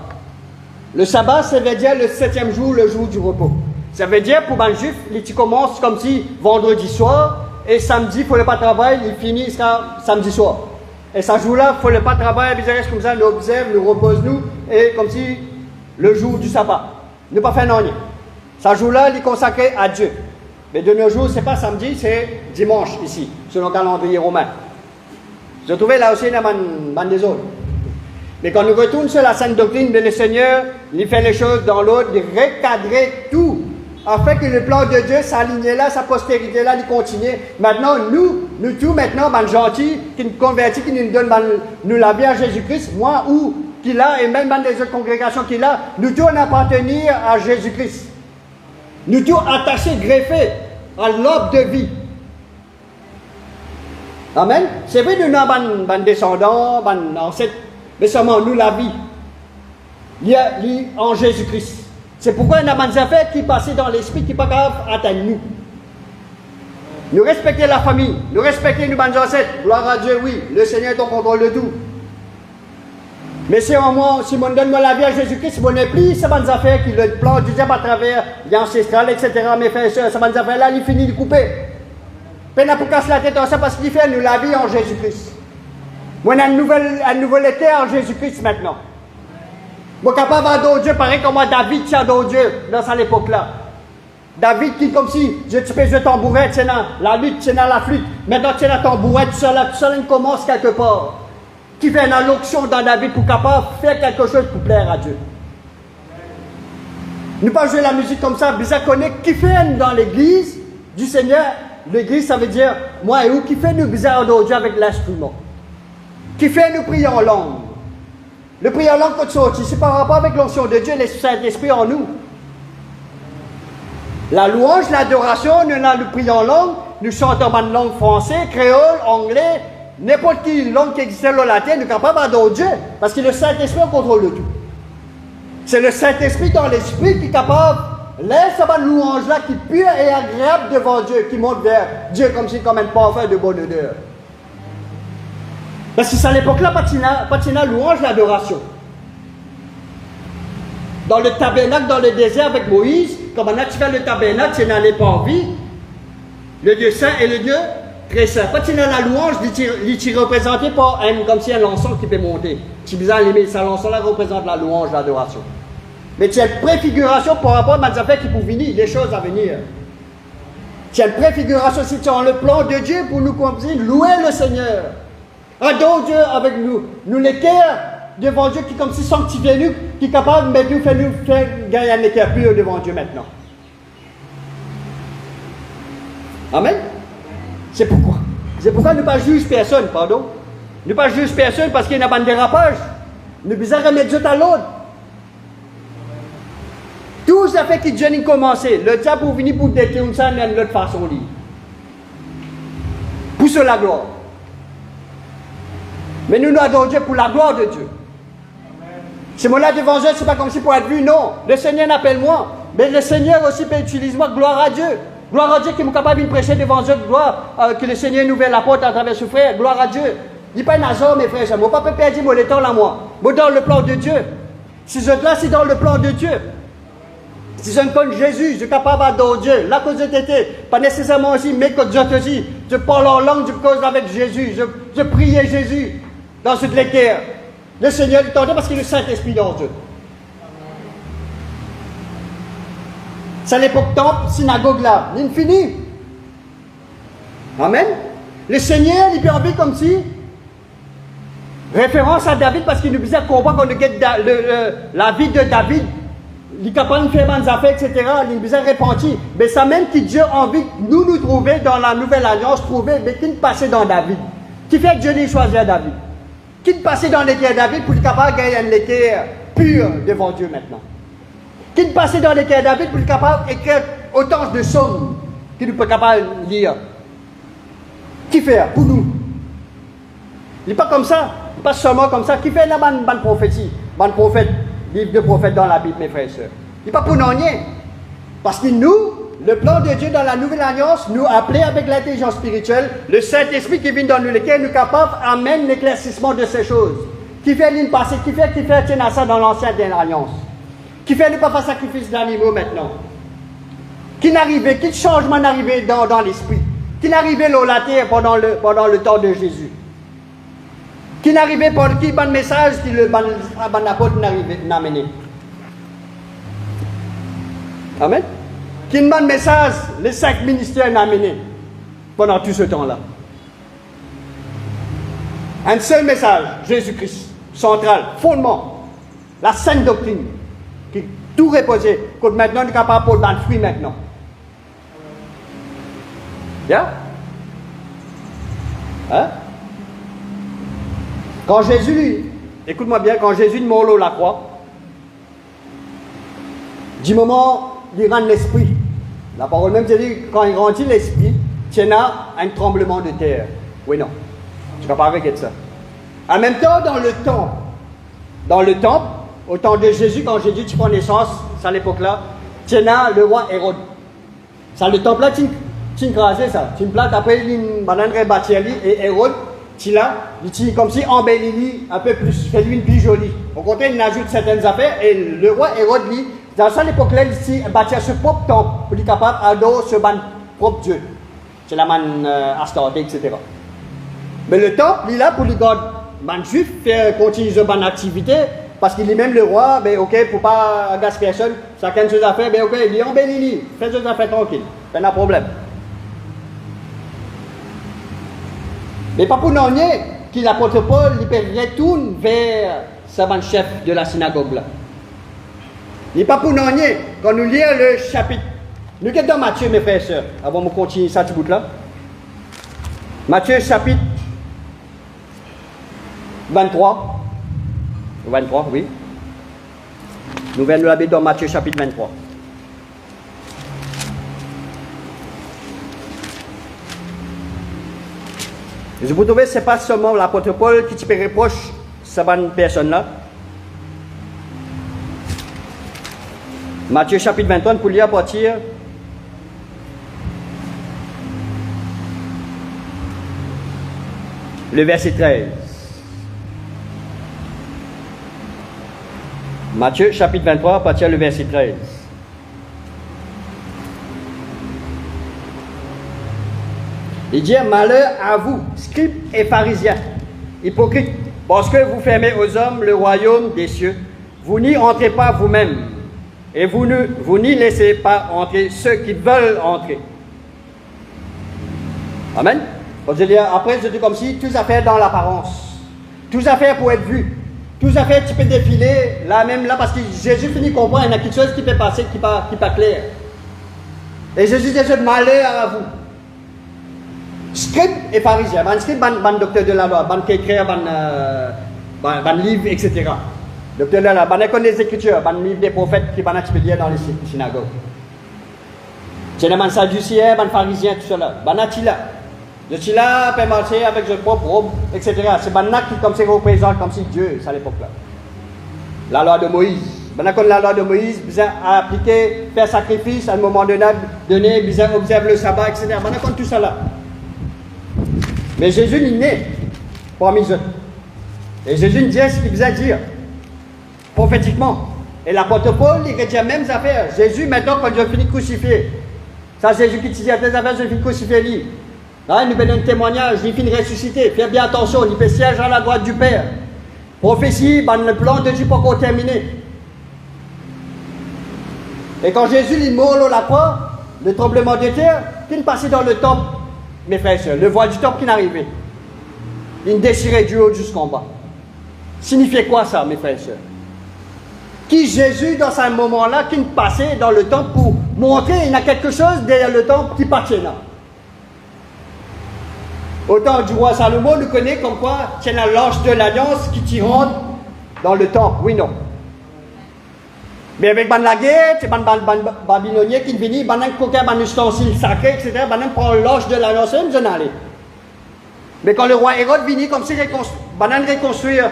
Le sabbat, ça veut dire le 7e jour, le jour du repos. Ça veut dire, pour un juif, tu commences comme si vendredi soir, et samedi, il ne faut pas travailler, il finit samedi soir. Et ce jour-là, il ne faut pas travailler, il reste comme ça, nous observe, nous repose-nous, et comme si le jour du sabbat. Ne pas faire rien. Ce jour-là, il est consacré à Dieu. Mais de nos jours, ce n'est pas samedi, c'est dimanche ici, selon le calendrier romain. Je trouvais là aussi dans des autres. Mais quand nous retournons sur la sainte doctrine de le Seigneur, il fait les choses dans l'ordre, il recadrer tout, afin que le plan de Dieu s'aligne là, sa postérité là, il continue. Maintenant, nous tous maintenant, ben gentils, qui nous convertis, qui nous donnent nous la vie à Jésus-Christ, moi ou qu'il a, et même dans les autres congrégations qu'il a, nous tous on appartenir à Jésus-Christ. Nous tous attachés, greffés à l'ordre de vie. Amen. C'est vrai, nous avons des descendants, des ancêtres, mais seulement nous, la vie, il y a en Jésus-Christ. C'est pourquoi il y a des affaires qui passent dans l'esprit qui ne sont pas capables d'atteindre nous. Nous respecter la famille, nous respecter nos ancêtres. Gloire à Dieu, oui, le Seigneur est au contrôle de tout. Mais si on donne la vie à Jésus-Christ, si on n'est plus, c'est des affaires qui le plan du diable à travers l'ancestral, etc. Mes frères et sœurs, c'est des affaires-là, il finit de couper. Peine pour casser la tête en ça parce qu'il fait nous la vie en Jésus-Christ. Moi, on a un nouvel été en Jésus-Christ maintenant. Moi, capable d'adorer Dieu, pareil comme moi, David qui adore Dieu dans cette époque-là. David qui, comme si, tu peux jouer tambouret, tu es dans la lutte, tu es dans la flûte. Maintenant, tu es dans tambouret, tout seul, il commence quelque part. Qui fait une allocution dans David pour capable faire quelque chose pour plaire à Dieu. Ne pas jouer la musique comme ça, bizarre connaître qui fait dans l'église du Seigneur. L'église, ça veut dire, moi et vous, qui fait nous bizarre adorer Dieu avec l'instrument. Qui fait nous prier en langue. Le prier en langue quand sorti, c'est par rapport avec l'onction de Dieu, le Saint-Esprit en nous. La louange, l'adoration, nous prions en langue, nous chantons en langue française, créole, anglais, n'importe quelle langue qui existe sur la terre, nous sommes capables d'adorer Dieu, parce que le Saint-Esprit contrôle le tout. C'est le Saint-Esprit dans l'Esprit qui est capable, laisse cette louange-là qui est pure et agréable devant Dieu, qui monte vers Dieu comme si comme un parfum de bonne odeur. Parce que c'est à l'époque-là, patina louange, l'adoration. Dans le tabernacle, dans le désert avec Moïse, comme on a fait le tabernacle, c'est dans les parvis, le Dieu saint et le Dieu très saint. Patina la louange, il est représenté par comme si un lançon qui peut monter. C'est bizarre, ça lançon-là représente la louange, l'adoration. Mais c'est une préfiguration par rapport à des affaires qui peuvent venir, des choses à venir. C'est une préfiguration, c'est dans le plan de Dieu pour nous comprendre, louer le Seigneur. Adore Dieu avec nous. Nous l'équerre devant Dieu qui comme si sanctifié nous, qui est capable de nous faire gagner un équerre pur devant Dieu maintenant. Amen. C'est pourquoi. C'est pourquoi nous ne pas juger personne, pardon. Nous ne pas juger personne parce qu'il y a un dérapage. Nous ne besoin remettre Dieu à l'autre. Tout ça fait que Dieu a commencé. Le diable pour venir pour détruire ça de l'autre façon. Pour la gloire. Mais nous adorons Dieu pour la gloire de Dieu. Ce mot-là d'évangile, ce n'est pas comme si pour être vu, non. Le Seigneur appelle moi. Mais le Seigneur aussi peut utiliser moi, gloire à Dieu. Gloire à Dieu qui est capable de prêcher l'évangile, gloire que le Seigneur nous ouvre la porte à travers ce frère. Gloire à Dieu. Il n'est pas un hasard, mes frères et sœurs. Mon papa père dit, moi, le temps là, moi. Moi, dans le plan de Dieu. Ces autres-là, c'est dans le plan de Dieu. Si je ne connais Jésus, je suis capable d'adorer Dieu. Là que j'étais, pas nécessairement aussi, mais que je te dis, je parle en langue, je cause avec Jésus, je priais Jésus dans cette lecture. Le Seigneur l'entendait parce qu'il y a le Saint-Esprit dans Dieu. C'est l'époque temple, synagogue là, l'infini. Amen. Le Seigneur, il peut en vivre comme si, référence à David, parce qu'il nous disait comprendre qu'on regarde la vie de David. Il est capable de faire des affaires, etc. Il est bien répandu. Mais ça même que Dieu a envie de nous trouver dans la nouvelle alliance, trouver, mais qui ne passait dans David. Qui fait que Dieu l'ait choisi à David. Qui ne passait dans l'équerre David pour être capable de gagner un équerre pur devant Dieu maintenant. Qui ne passait dans l'équerre David pour être capable d'écrire autant de psaumes qu'il ne peut capable de lire. Qui fait pour nous? Il n'est pas comme ça. Il n'est pas seulement comme ça. Qui fait la bonne prophétie, bonne prophète? Livre de prophète dans la Bible, mes frères et sœurs. Il n'est pas pour nous rien. Parce que nous, le plan de Dieu dans la nouvelle alliance, nous appelé avec l'intelligence spirituelle, le Saint-Esprit qui vient dans nous, lequel nous capable amène l'éclaircissement de ces choses. Qui fait l'une passée, qui fait tenir ça dans l'ancienne alliance. Qui fait ne pas faire sacrifice d'animaux maintenant. Qui n'arrivait, quel changement n'arrivait dans l'esprit. Qui n'arrivait dans la terre pendant le temps de Jésus. Qui n'arrivait pas, qui bon message que le bon apôtre n'a amené. Amen. Qui bon message les 5 ministères n'a amené pendant tout ce temps-là. Un seul message, Jésus-Christ, central, fondement, la sainte doctrine, qui tout reposait, que maintenant nous sommes capables de prendre fruit maintenant. Bien? Hein? Quand Jésus, écoute-moi bien, quand Jésus mort la croix, du moment il rend l'esprit, la parole même dit quand il rendit l'esprit, il y a un tremblement de terre. Oui, non, tu ne vas pas avec ça. En même temps, dans le temple, au temps de Jésus, quand Jésus prend naissance, à l'époque-là, il y a le roi Hérode. Ça, le temple-là, tu écrasé ça. Tu plates après, il y a bâti et Hérode. Il comme si embellit un peu plus, fait lui une plus jolie. Au contraire, il ajoute certaines affaires et le roi Hérode, lui, dans cette époque-là, il bâtit ce propre temple pour être capable d'adorer ce propre Dieu. C'est la man Astarté, etc. Mais le temple, il est là pour les garder, man juif, faire continuer cette bonne activité, parce qu'il est même le roi, ben ok, pour pas agacer personne, chacun de ses affaires, ben ok, il embellit, fait ses affaires tranquille, pas de problème. Mais pas pour nous nier que l'apôtre Paul il retourne vers sa bonne chef de la synagogue là. Il n'est pas pour nous nier. Quand nous lisons le chapitre, nous sommes dans Matthieu, mes frères et sœurs, avant de continuer ça, bout là. Matthieu chapitre 23. 23, oui. Nous venons de la Bible dans Matthieu chapitre 23. Je vous trouve que ce n'est pas seulement l'apôtre Paul qui te reproche cette bonne personne-là. Matthieu chapitre 23, pour lire à partir le verset 13. Matthieu chapitre 23, à partir le verset 13. Il dit, malheur à vous, scribes et pharisiens, hypocrites, parce que vous fermez aux hommes le royaume des cieux. Vous n'y entrez pas vous-même, et vous n'y laissez pas entrer ceux qui veulent entrer. Amen. Après, je dis comme si, tout ça fait dans l'apparence. Tout ça fait pour être vu. Tout ça fait, tu peux défiler, là même, là, parce que Jésus finit de comprendre, il y a quelque chose qui peut passer, qui n'est pas clair. Et Jésus dit, malheur à vous. Scribes et pharisiens, ban scribe, ban docteur de la loi, ban qui écrit, ban livre, etc. Docteur de la loi, ban école des écritures, ban livre des prophètes qui ban expédier dans les synagogues. C'est ban sadducéens, ban pharisiens, tout cela. Ban attila. Je suis là, peut marcher avec je propre robe, etc. C'est ban qui comme c'est représente comme si Dieu, c'est à l'époque là. La loi de Moïse. Ban école la loi de Moïse, besoin appliquer, faire sacrifice à un moment donné, besoin observer le sabbat, etc. Ban école tout ça là. Mais Jésus il est né. parmi eux. Et Jésus nous dit ce qu'il faisait dire, prophétiquement. Et l'apôtre Paul, il dit la même affaire. Jésus, maintenant, quand il a fini de crucifier, ça Jésus qui dit des affaires, je finis de crucifier lui. Là, il nous donne un témoignage, il finit de ressusciter. Faites bien attention, il fait siège à la droite du Père. Prophétie, ben, le plan de Dieu pas encore terminé. Et quand Jésus il mort la croix, le tremblement de terre, qui passait dans le temple, mes frères et sœurs, le voile du temple qui n'arrivait. Il déchirait du haut jusqu'en bas. Signifiait quoi ça, mes frères et sœurs? Qui Jésus, dans ce moment-là, qui passait dans le temple pour montrer qu'il y a quelque chose derrière le temple qui partait là. Autant du roi Salomon, nous connaît comme quoi c'est la l'ange de l'alliance qui rentre dans le temple. Oui, non. Mais avec la guerre, c'est les Babyloniens qui viennent, ils ont un ustensile sacré, etc. Ils prennent l'ange de l'alliance, ils sont allés. Mais quand le roi Hérode vient, comme si ils reconstruire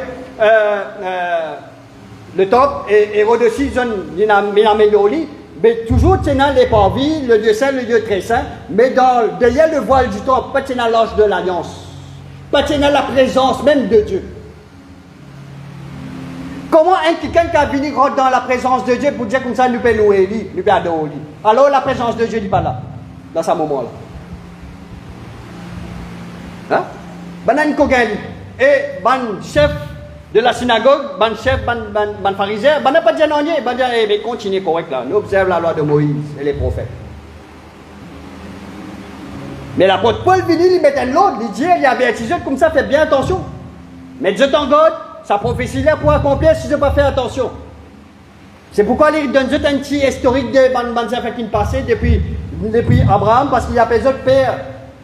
le temple, et Hérode aussi, il a amélioré. Mais toujours, c'est dans les parvis, le Dieu saint, le Dieu très saint, mais derrière le voile du temple, pas c'est dans l'ange de l'alliance, pas c'est dans la présence même de Dieu. Comment quelqu'un qui a venu rentre dans la présence de Dieu pour dire comme ça, nous peut louer lui, nous peut adorer lui? Alors la présence de Dieu n'est pas là, dans ce moment-là. Hein? Banan Kogali, et ban chef de la synagogue, ban chef, ban pharisien, ban n'a pas dit non, ban dit, mais continuez correct là, nous observons la loi de Moïse et les prophètes. Mais l'apôtre Paul vient, il met un l'autre, il dit, il y a averti comme ça, faites bien attention. Mais Dieu t'en garde, sa prophétie là pour accomplir si je n'ai pas fait attention. C'est pourquoi il donne un petit historique de ban affaires qui passé depuis Abraham, parce qu'il appelle autres père.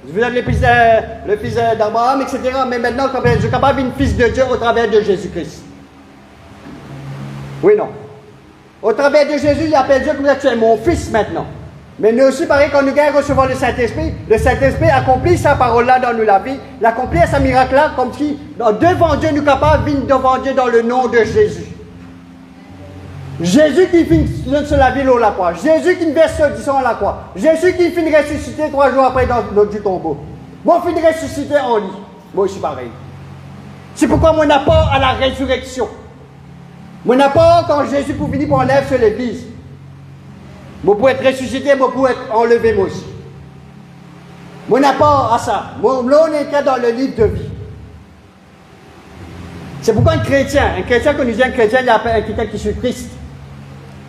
Vous êtes le fils d'Abraham, etc. Mais maintenant, je suis capable d'être fils de Dieu au travers de Jésus-Christ. Oui, non. Au travers de Jésus, il appelle Dieu comme ça, tu es mon fils maintenant. Mais nous aussi, pareil, quand nous recevons le Saint-Esprit accomplit sa parole-là dans nous la vie, il accomplit sa miracle-là, comme si, devant Dieu, nous sommes capables de venir devant Dieu dans le nom de Jésus. Jésus qui finit sur la ville au la croix. Jésus qui verse du sang à la croix. Jésus qui finit ressusciter 3 jours après dans du tombeau. Moi, je finis ressusciter en lit. Moi, je suis pareil. C'est pourquoi mon apport à la résurrection. Mon apport quand Jésus pour venir pour enlever sur l'église. Moi, pour être ressuscité, moi, pour être enlevé, moi aussi. Mon apport à ça. Moi, là, on est dans le livre de vie. C'est pourquoi un chrétien que nous dit un chrétien, il appelle quelqu'un qui suit Christ.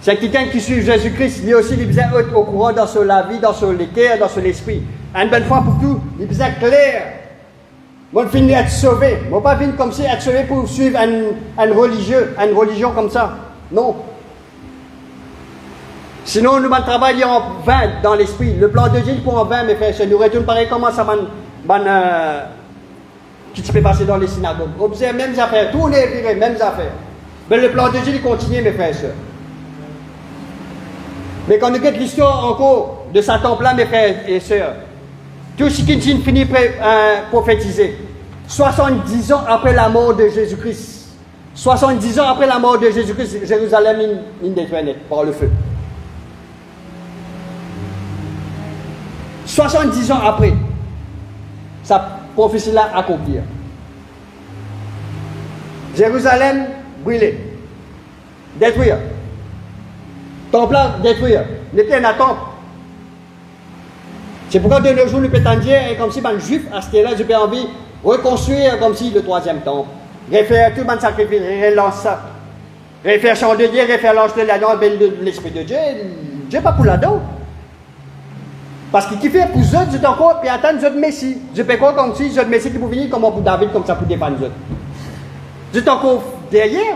C'est quelqu'un qui suit Jésus-Christ. Il est aussi il besoin d'être au courant dans la vie, dans le cœur, dans l'esprit. Une bonne fois pour tout, il besoin clair. Moi, je finis être sauvé. Moi, pas venir comme si être sauvé pour suivre une religion comme ça. Non. Sinon, nous travaillons en vain dans l'esprit. Le plan de Dieu, il pour en vain, mes frères. Nous retournons pareil comment ça qui se peut passer dans les synagogues. Observe les mêmes affaires, tous les mêmes affaires. Mais le plan de Dieu, il continue, mes frères et sœurs. Mais quand nous regardons l'histoire encore de cet temple-là, mes frères et sœurs, tout ce qui finit prophétisé, 70 ans après la mort de Jésus-Christ, 70 ans après la mort de Jésus-Christ, Jérusalem est détruite par le feu. 70 ans après, sa prophétie-là accomplie. Jérusalem brûlée, détruire. Temple détruire. N'était un temple. C'est pourquoi de nos jours, le pétandier est comme si les juifs, à ce là je peux envie reconstruire comme si le 3e temple. Refaire tout le sacrifice, relance ça. Refaire chant de Dieu, refaire l'ange de l'alliance, l'esprit de Dieu. Dieu pas pour là-dedans. Parce que qui fait pour eux, c'est encore, puis attendre les autres Messie. Je peux quoi comme si les autres Messie qui pour venir comme pour David, comme ça pour défendre les autres. C'est encore derrière.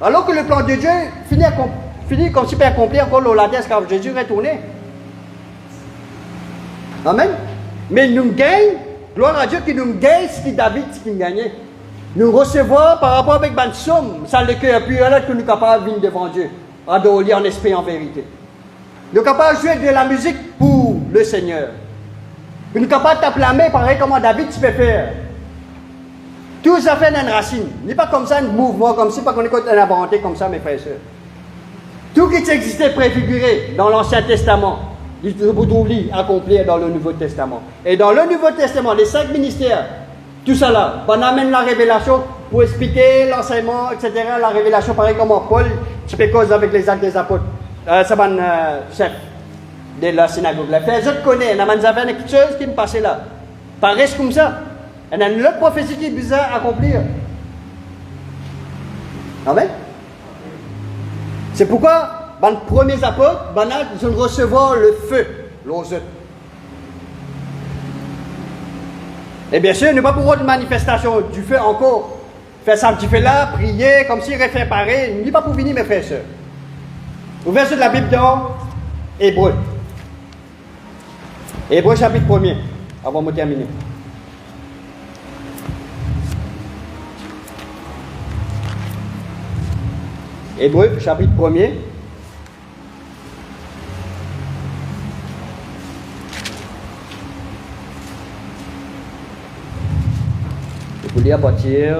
Alors que le plan de Dieu finit comme si peut accomplir encore la terre quand Jésus est retourné. Amen. Mais nous gagnons, gloire à Dieu qui nous gagne ce qui David qui gagnait. Nous recevons par rapport avec une somme, ça le cœur plus là que nous sommes capables de venir devant Dieu, adorer en esprit et en vérité. Nous sommes capables de jouer de la musique pour le Seigneur. Nous sommes capables de t'acclamer pareil comme David tu peux faire. Tout ça fait une racine. Il n'est pas comme ça un mouvement, comme si pas qu'on est inventé comme ça, mes frères et sœurs. Tout qui existait préfiguré dans l'Ancien Testament, il vous trouve accompli dans le Nouveau Testament. Et dans le Nouveau Testament, les 5 ministères Tout ça là. On amène la révélation pour expliquer l'enseignement, etc. La révélation, pareil comme Paul, tu peux cause avec les actes des apôtres. C'est mon chef de la synagogue. Là. Les autres connaissent. On a quelque chose qui me passait là. Pareil comme ça. On a une autre prophétie qui est bizarre à accomplir. Amen. C'est pourquoi, dans les premiers apôtres, ils ont recevoir le feu, l'autre. Et bien sûr, nous pas pour une manifestation du feu encore. Faire ça un petit peu là, prier, comme s'il fait pareil. Nous n'est pas pour venir, mes frères et sœurs. Ouvrez de la Bible dans Hébreu. Hébreu chapitre 1er, avant de terminer. Hébreu chapitre 1er. Je vous lire à partir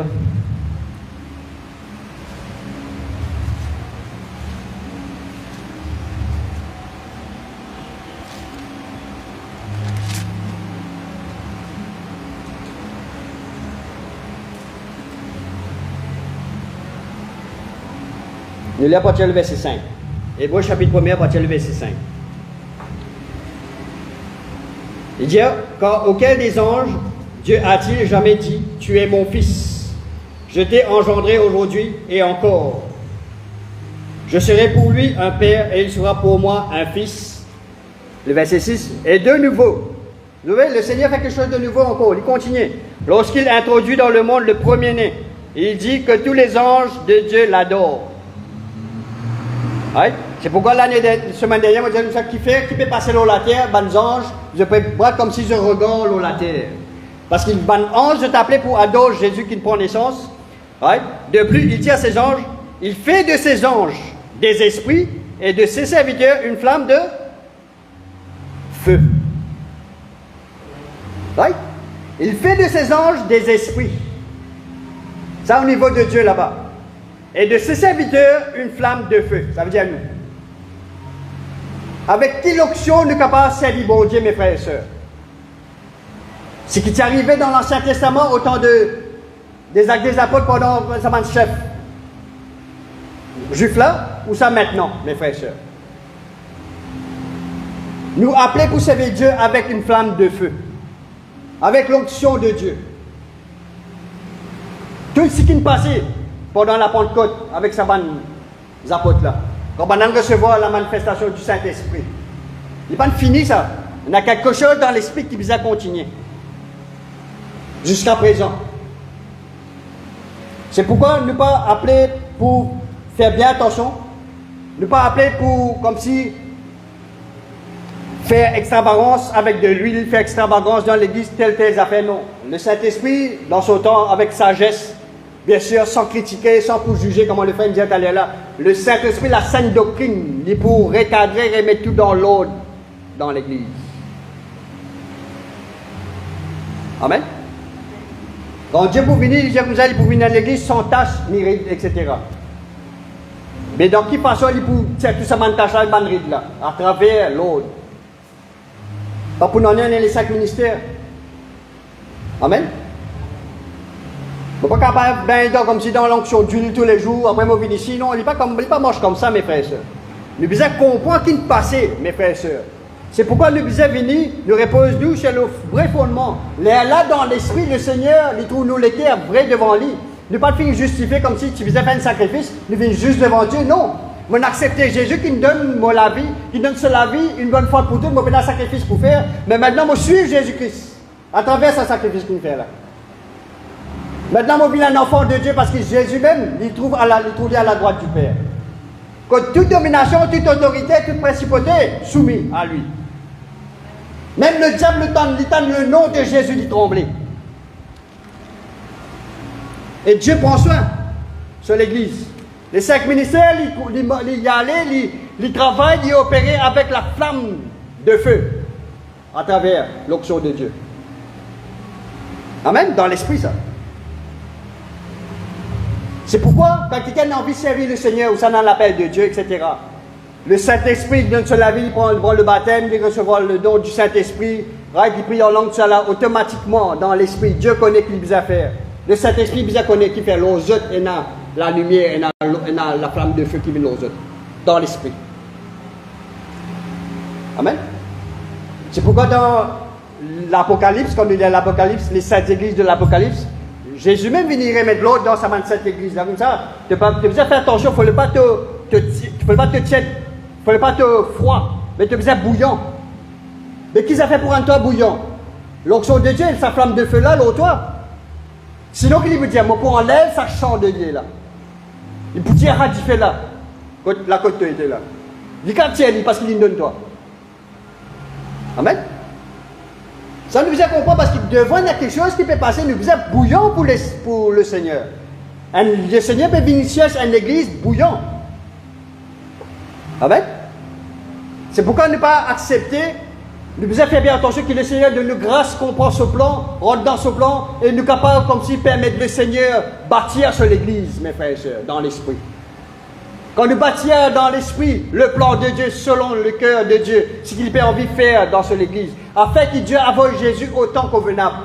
nous lisons à partir du verset 5. Hébreu chapitre 1er à partir du verset 5. Il dit, car auquel des anges Dieu a-t-il jamais dit, tu es mon fils, je t'ai engendré aujourd'hui et encore. Je serai pour lui un père et il sera pour moi un fils. Le verset 6. Et de nouveau, vous voyez, le Seigneur fait quelque chose de nouveau encore, il continue. Lorsqu'il introduit dans le monde le premier-né, il dit que tous les anges de Dieu l'adorent. Ouais. C'est pourquoi la semaine dernière, on disait qui peut passer l'eau la terre, les anges, je peux voir comme si je regarde l'eau la terre. Parce qu'il ange de t'appeler pour adorer Jésus qui prend naissance. Ouais. De plus, il dit à ses anges, il fait de ses anges des esprits et de ses serviteurs une flamme de feu. Ouais. Il fait de ses anges des esprits. Ça au niveau de Dieu là-bas. Et de ses serviteurs une flamme de feu. Ça veut dire nous. Avec quelle option nous sommes capables de servir bon Dieu, mes frères et sœurs? Ce qui est arrivé dans l'Ancien Testament au temps des actes des apôtres pendant le chef juif là, ou ça maintenant, mes frères et sœurs? Nous appeler pour servir Dieu avec une flamme de feu, avec l'onction de Dieu. Tout ce qui nous passait pendant la Pentecôte avec ces apôtres là, quand on a recevoir la manifestation du Saint-Esprit, il n'est pas fini ça. Il y a quelque chose dans l'esprit qui vient continuer. Jusqu'à présent. C'est pourquoi ne pas appeler pour faire bien attention, ne pas appeler pour comme si faire extravagance avec de l'huile, faire extravagance dans l'église, telle affaire, non. Le Saint-Esprit, dans son temps, avec sagesse, bien sûr, sans critiquer, sans pour juger, comme le frère disait tout à l'heure là, le Saint-Esprit, la sainte doctrine, il est pour recadrer et mettre tout dans l'ordre dans l'église. Amen. Quand Dieu pour venir, il dit que vous allez pour venir à l'église sans tâche, ni ride, etc. Mais dans quelle façon il pour faire tout ça, tâche là, ride là, à travers l'ordre. Pas pour nous donner les 5 ministères. Amen. On ne peut pas capable ben comme si dans l'onction d'huile tous les jours, après moi venir ici, non, il n'est pas moche comme ça, mes frères et sœurs. Nous devons comprendre qui est passé, mes frères et sœurs. C'est pourquoi nous devons venir, nous repose-nous sur le vrai fondement. Là, dans l'esprit, le Seigneur, il trouve nous les terres vraies devant lui. Ne pas finir justifier comme si tu faisais faire un sacrifice, nous venons juste devant Dieu, non. On accepte Jésus qui nous donne la vie, qui donne la vie une bonne fois pour toutes, moi un sacrifice pour faire, mais maintenant moi suis Jésus-Christ, à travers ce sacrifice qu'il fait là. Maintenant moi suis un enfant de Dieu parce que Jésus même, il trouve à la droite du Père. Que toute domination, toute autorité, toute principauté, soumis à lui. Même le diable donne le nom de Jésus d'y trembler. Et Dieu prend soin sur l'église. Les 5 ministères, ils y allaient, ils travaillent, ils opéraient avec la flamme de feu à travers l'onction de Dieu. Amen, dans l'esprit ça. C'est pourquoi, quand quelqu'un a envie de servir le Seigneur, ou ça dans l'appel de Dieu, etc., le Saint-Esprit donne sur la vie, il prend le baptême, il recevoir le don du Saint-Esprit, right? Il prie en langue, ça là, automatiquement, dans l'esprit. Dieu connaît ce qu'il besoin faire. Le Saint-Esprit besoin connaît qui fait l'aux autres et dans la lumière et dans la flamme de feu qui vient l'aux autres. Dans l'esprit. Amen. C'est pourquoi dans l'Apocalypse, quand il y a l'Apocalypse, les 7 églises de l'Apocalypse, Jésus même vient remettre l'autre dans sa 27 églises. Là, comme ça, tu dois faire attention, il ne faut pas te tiède, il ne faut pas te froid, mais tu dois bouillant. Mais qu'est-ce que ça fait pour un toit bouillant? L'onction de Dieu, sa flamme de feu là, l'autre toit. Sinon, qu'il veut dire, moi, pour enlève sa chandelier là. Il peut dire, ah, tu fais là. La côte était là. Il capte parce qu'il donne toi. Amen. Ça nous a compris parce qu'il devant il y a quelque chose qui peut passer, nous faisons bouillant pour le Seigneur. Le Seigneur peut venir chercher une église bouillant. Amen. C'est pourquoi ne pas accepter, nous devons faire bien attention que le Seigneur donne nous grâce qu'on prend ce plan, rentre dans ce plan, et nous capables comme si permettre le Seigneur bâtir sur l'église, mes frères et sœurs, dans l'esprit. Quand nous bâtissons dans l'esprit le plan de Dieu selon le cœur de Dieu, ce qu'il peut envie de faire dans cette église, afin que Dieu envoie Jésus au temps convenable.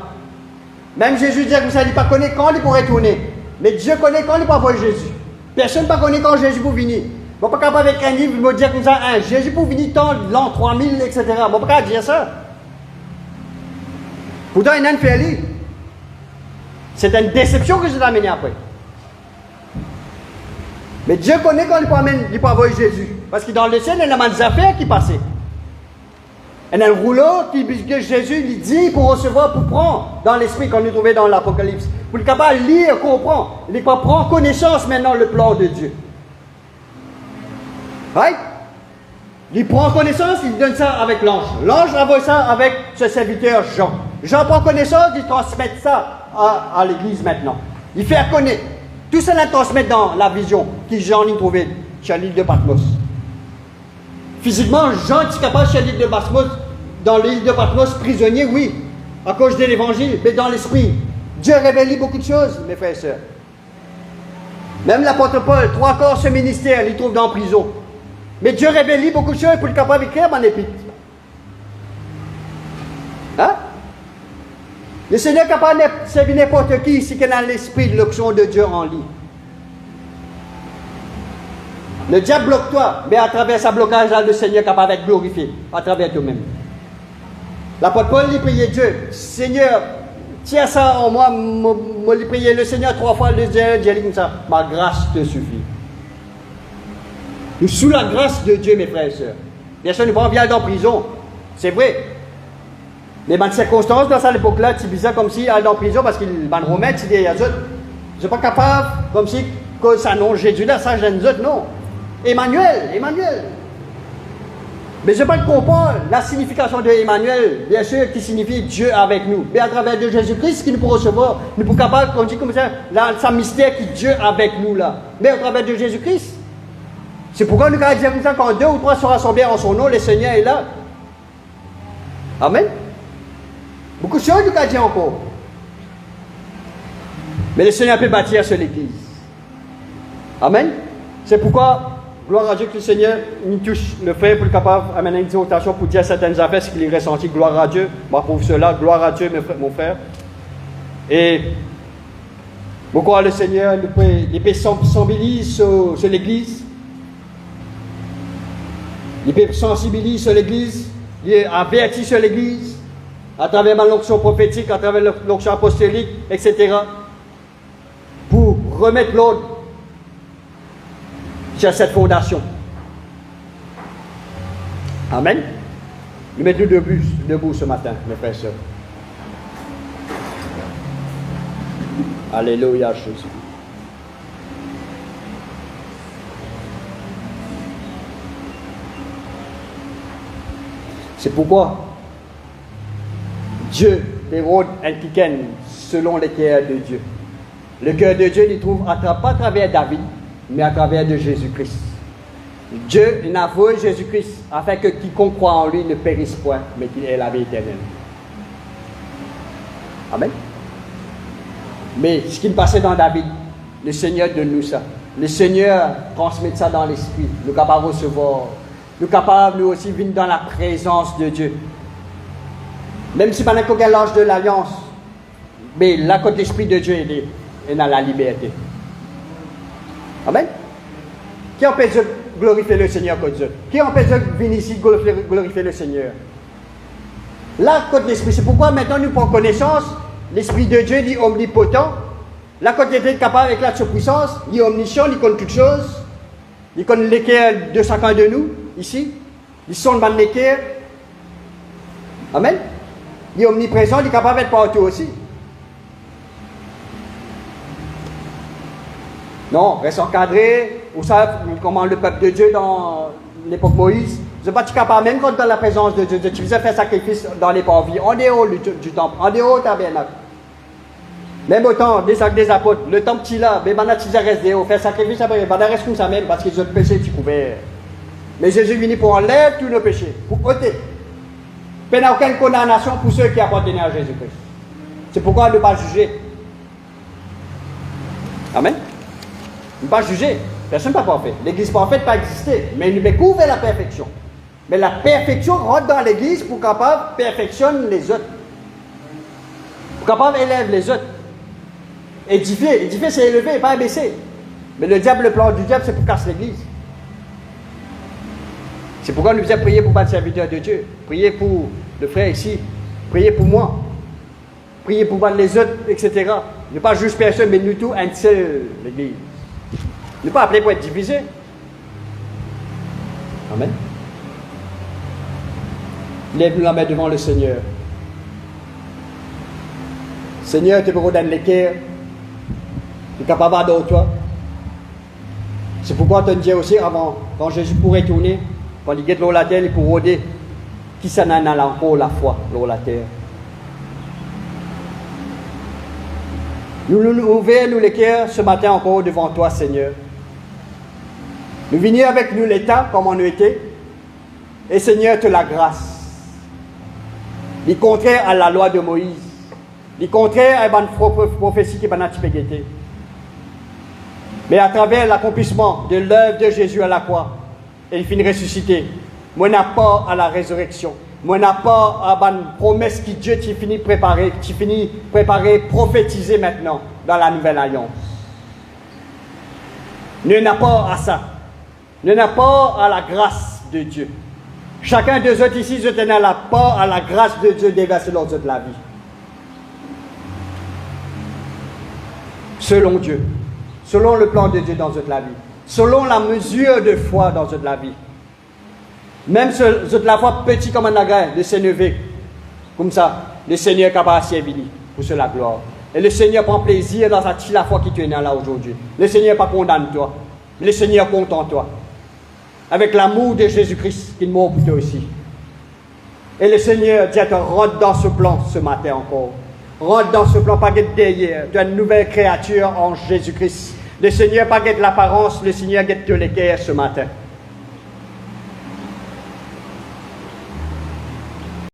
Même Jésus dit que vous n'allez pas connaître quand il pourrait tourner, mais Dieu connaît quand il peut envoyer Jésus. Personne ne peut connaître quand Jésus peut venir. Je ne peux pas capable avec un livre me dire comme ça, Jésus peut venir tant l'an 3000, etc. Je ne peux pas dire ça. Pourtant, il y a une fait. C'est une déception que je t'ai amené après. Mais Dieu connaît quand il peut envoyer Jésus. Parce que dans le ciel, il y a des affaires qui passaient. Il y a un rouleau que Jésus lui dit pour recevoir, pour prendre dans l'esprit qu'on nous trouvait dans l'Apocalypse. Pour être capable de lire, comprendre. Il est capable de prendre connaissance maintenant le plan de Dieu. Right? Il prend connaissance, il donne ça avec l'ange. L'ange envoie ça avec ce serviteur Jean. Jean prend connaissance, il transmet ça à l'église maintenant. Il fait connaître. Tout ça, il transmet dans la vision que Jean a trouvée sur l'île de Patmos. Physiquement, Jean est capable sur l'île de Patmos, dans l'île de Patmos, prisonnier, oui, à cause de l'évangile, mais dans l'esprit. Dieu révèle beaucoup de choses, mes frères et sœurs. Même l'apôtre Paul, 3 quarts de ce ministère, il trouve dans la prison. Mais Dieu révèle beaucoup de choses pour être capable d'écrire mon épître. Hein? Le Seigneur est capable de servir n'importe qui si qu'il a l'esprit de l'onction de Dieu en lui. Le diable bloque toi, mais à travers sa blocage, le Seigneur est capable d'être glorifié à travers toi-même. L'apôtre Paul, il priait Dieu, Seigneur, tiens ça en moi, il priait le Seigneur 3 fois, le Dieu dit comme ça, ma grâce te suffit. Nous sous la grâce de Dieu, mes frères et sœurs. Bien sûr, nous ne pouvons pas aller en prison, c'est vrai. Mais dans les circonstances, dans cette époque-là, c'est bizarre comme si aller en prison parce qu'ils vont remettre des autres. Je ne suis pas capable, comme si, que ça non, Jésus là, ça gêne les autres, non. Emmanuel. Mais je ne peux pas comprendre la signification de Emmanuel, bien sûr, qui signifie Dieu avec nous. Mais à travers de Jésus-Christ, qui nous peut recevoir, nous sommes capables, on dit comme ça, sa mystère qui est Dieu avec nous là. Mais à travers de Jésus-Christ. C'est pourquoi nous avons dit comme ça, quand 2 ou 3 seront rassemblés en son nom, le Seigneur est là. Amen. Beaucoup de choses nous avons dit encore. Mais le Seigneur peut bâtir sur l'église. Amen. C'est pourquoi, gloire à Dieu que le Seigneur nous touche le frère pour être capable d'amener une exhortation pour dire certaines affaires, ce qu'il est ressenti. Gloire à Dieu. Moi, pour cela, gloire à Dieu, mon frère. Et pourquoi le Seigneur il peut sensibiliser sur l'église. Il peut sensibiliser sur l'église. Il avertit sur l'église. À travers l'onction prophétique, à travers l'onction apostolique, etc. Pour remettre l'ordre sur cette fondation. Amen. Nous mettons debout ce matin, mes frères et sœurs. Alléluia, Jésus. C'est pourquoi Dieu déroule un piquet selon le cœur de Dieu. Le cœur de Dieu, il trouve pas à travers David, mais à travers de Jésus-Christ. Dieu n'a voué Jésus-Christ afin que quiconque croit en lui ne périsse point, mais qu'il ait la vie éternelle. Amen. Mais ce qui passait dans David, le Seigneur donne nous ça. Le Seigneur transmet ça dans l'esprit. Nous sommes capables de recevoir. Nous sommes capables, nous aussi, venir dans la présence de Dieu. Même si pendant qu'on a l'âge de l'alliance, mais là, quand l'Esprit de Dieu est dans la liberté. Amen. Qui empêche de glorifier le Seigneur comme Dieu? Qui empêche de venir ici glorifier le Seigneur? Là, quand l'Esprit, c'est pourquoi maintenant nous prenons connaissance, l'Esprit de Dieu est omnipotent. Là, quand il est capable avec la puissance, il est omniscient, il connaît toutes choses. Il connaît l'équerre de chacun de nous, ici. Il sonne dans l'équerre. Amen. Il est omniprésent, il est capable d'être partout aussi. Non, reste encadré. Vous savez comment le peuple de Dieu dans l'époque Moïse, vous n'êtes pas capable, même quand dans la présence de Dieu, tu faisais faire sacrifice dans les parvis, en dehors du temple, en dehors du tabernacle. Même au temps des apôtres, le temple qui là, mais maintenant tu restes dehors, faire sacrifice après, maintenant reste comme ça même, parce qu'ils ont péché, tu pouvais. Mais Jésus est venu pour enlever tous nos péchés, pour ôter. Il n'y a aucune condamnation pour ceux qui appartenaient à Jésus-Christ. C'est pourquoi on ne doit pas juger. Amen. On ne doit pas juger. Personne n'est pas parfait. L'église parfaite n'a pas existé. Mais il découvre la perfection. Mais la perfection rentre dans l'église pour capable perfectionner les autres. Pour capable élève les autres. Édifier. Édifier, c'est élever, pas abaisser. Mais le plan du diable, c'est pour casser l'église. C'est pourquoi nous faisons prier pour pas de serviteurs de Dieu. Prier pour le frère ici. Prier pour moi. Prier pour les autres, etc. Ne pas juste personne, mais nous tous, un seul, l'église. Ne pas appeler pour être divisé. Amen. Lève-nous la main devant le Seigneur. Seigneur, tu peux donner l'équerre. Tu es capable de toi. C'est pourquoi tu dis aussi avant, quand Jésus pourrait tourner, quand il guette l'eau la terre, il pourrait rôder. Qui s'en a encore la foi, l'eau la terre. Nous ouvrons l'équerre ce matin encore devant toi, Seigneur. Nous venons avec nous l'état comme on était. Et Seigneur, te la grâce. Il est contraire à la loi de Moïse. Il est contraire à la prophétie qui est été. Mais à travers l'accomplissement de l'œuvre de Jésus à la croix, il finit ressuscité. Moi, n'a pas à la résurrection. Moi, n'a pas à la promesse que Dieu t'a fini préparer, prophétiser maintenant dans la nouvelle alliance. Nous n'a pas à ça. Nous n'a pas à la grâce de Dieu. Chacun de nous ici, je tenais la part à la grâce de Dieu déversée dans toute la vie. Selon Dieu. Selon le plan de Dieu dans toute la vie. Selon la mesure de foi dans toute la vie. Même si la foi petit comme un agrin, de s'élever. Comme ça, le Seigneur est capable de servir pour cela la gloire. Et le Seigneur prend plaisir dans la foi qui te est là aujourd'hui. Le Seigneur n'est pas condamne toi. Le Seigneur est content toi. Avec l'amour de Jésus-Christ qui mort pour toi aussi. Et le Seigneur dit à toi, rentre dans ce plan ce matin encore. Rentre dans ce plan, pas guette derrière. Tu es une nouvelle créature en Jésus-Christ. Le Seigneur pas guette l'apparence, le Seigneur guette l'équerre ce matin.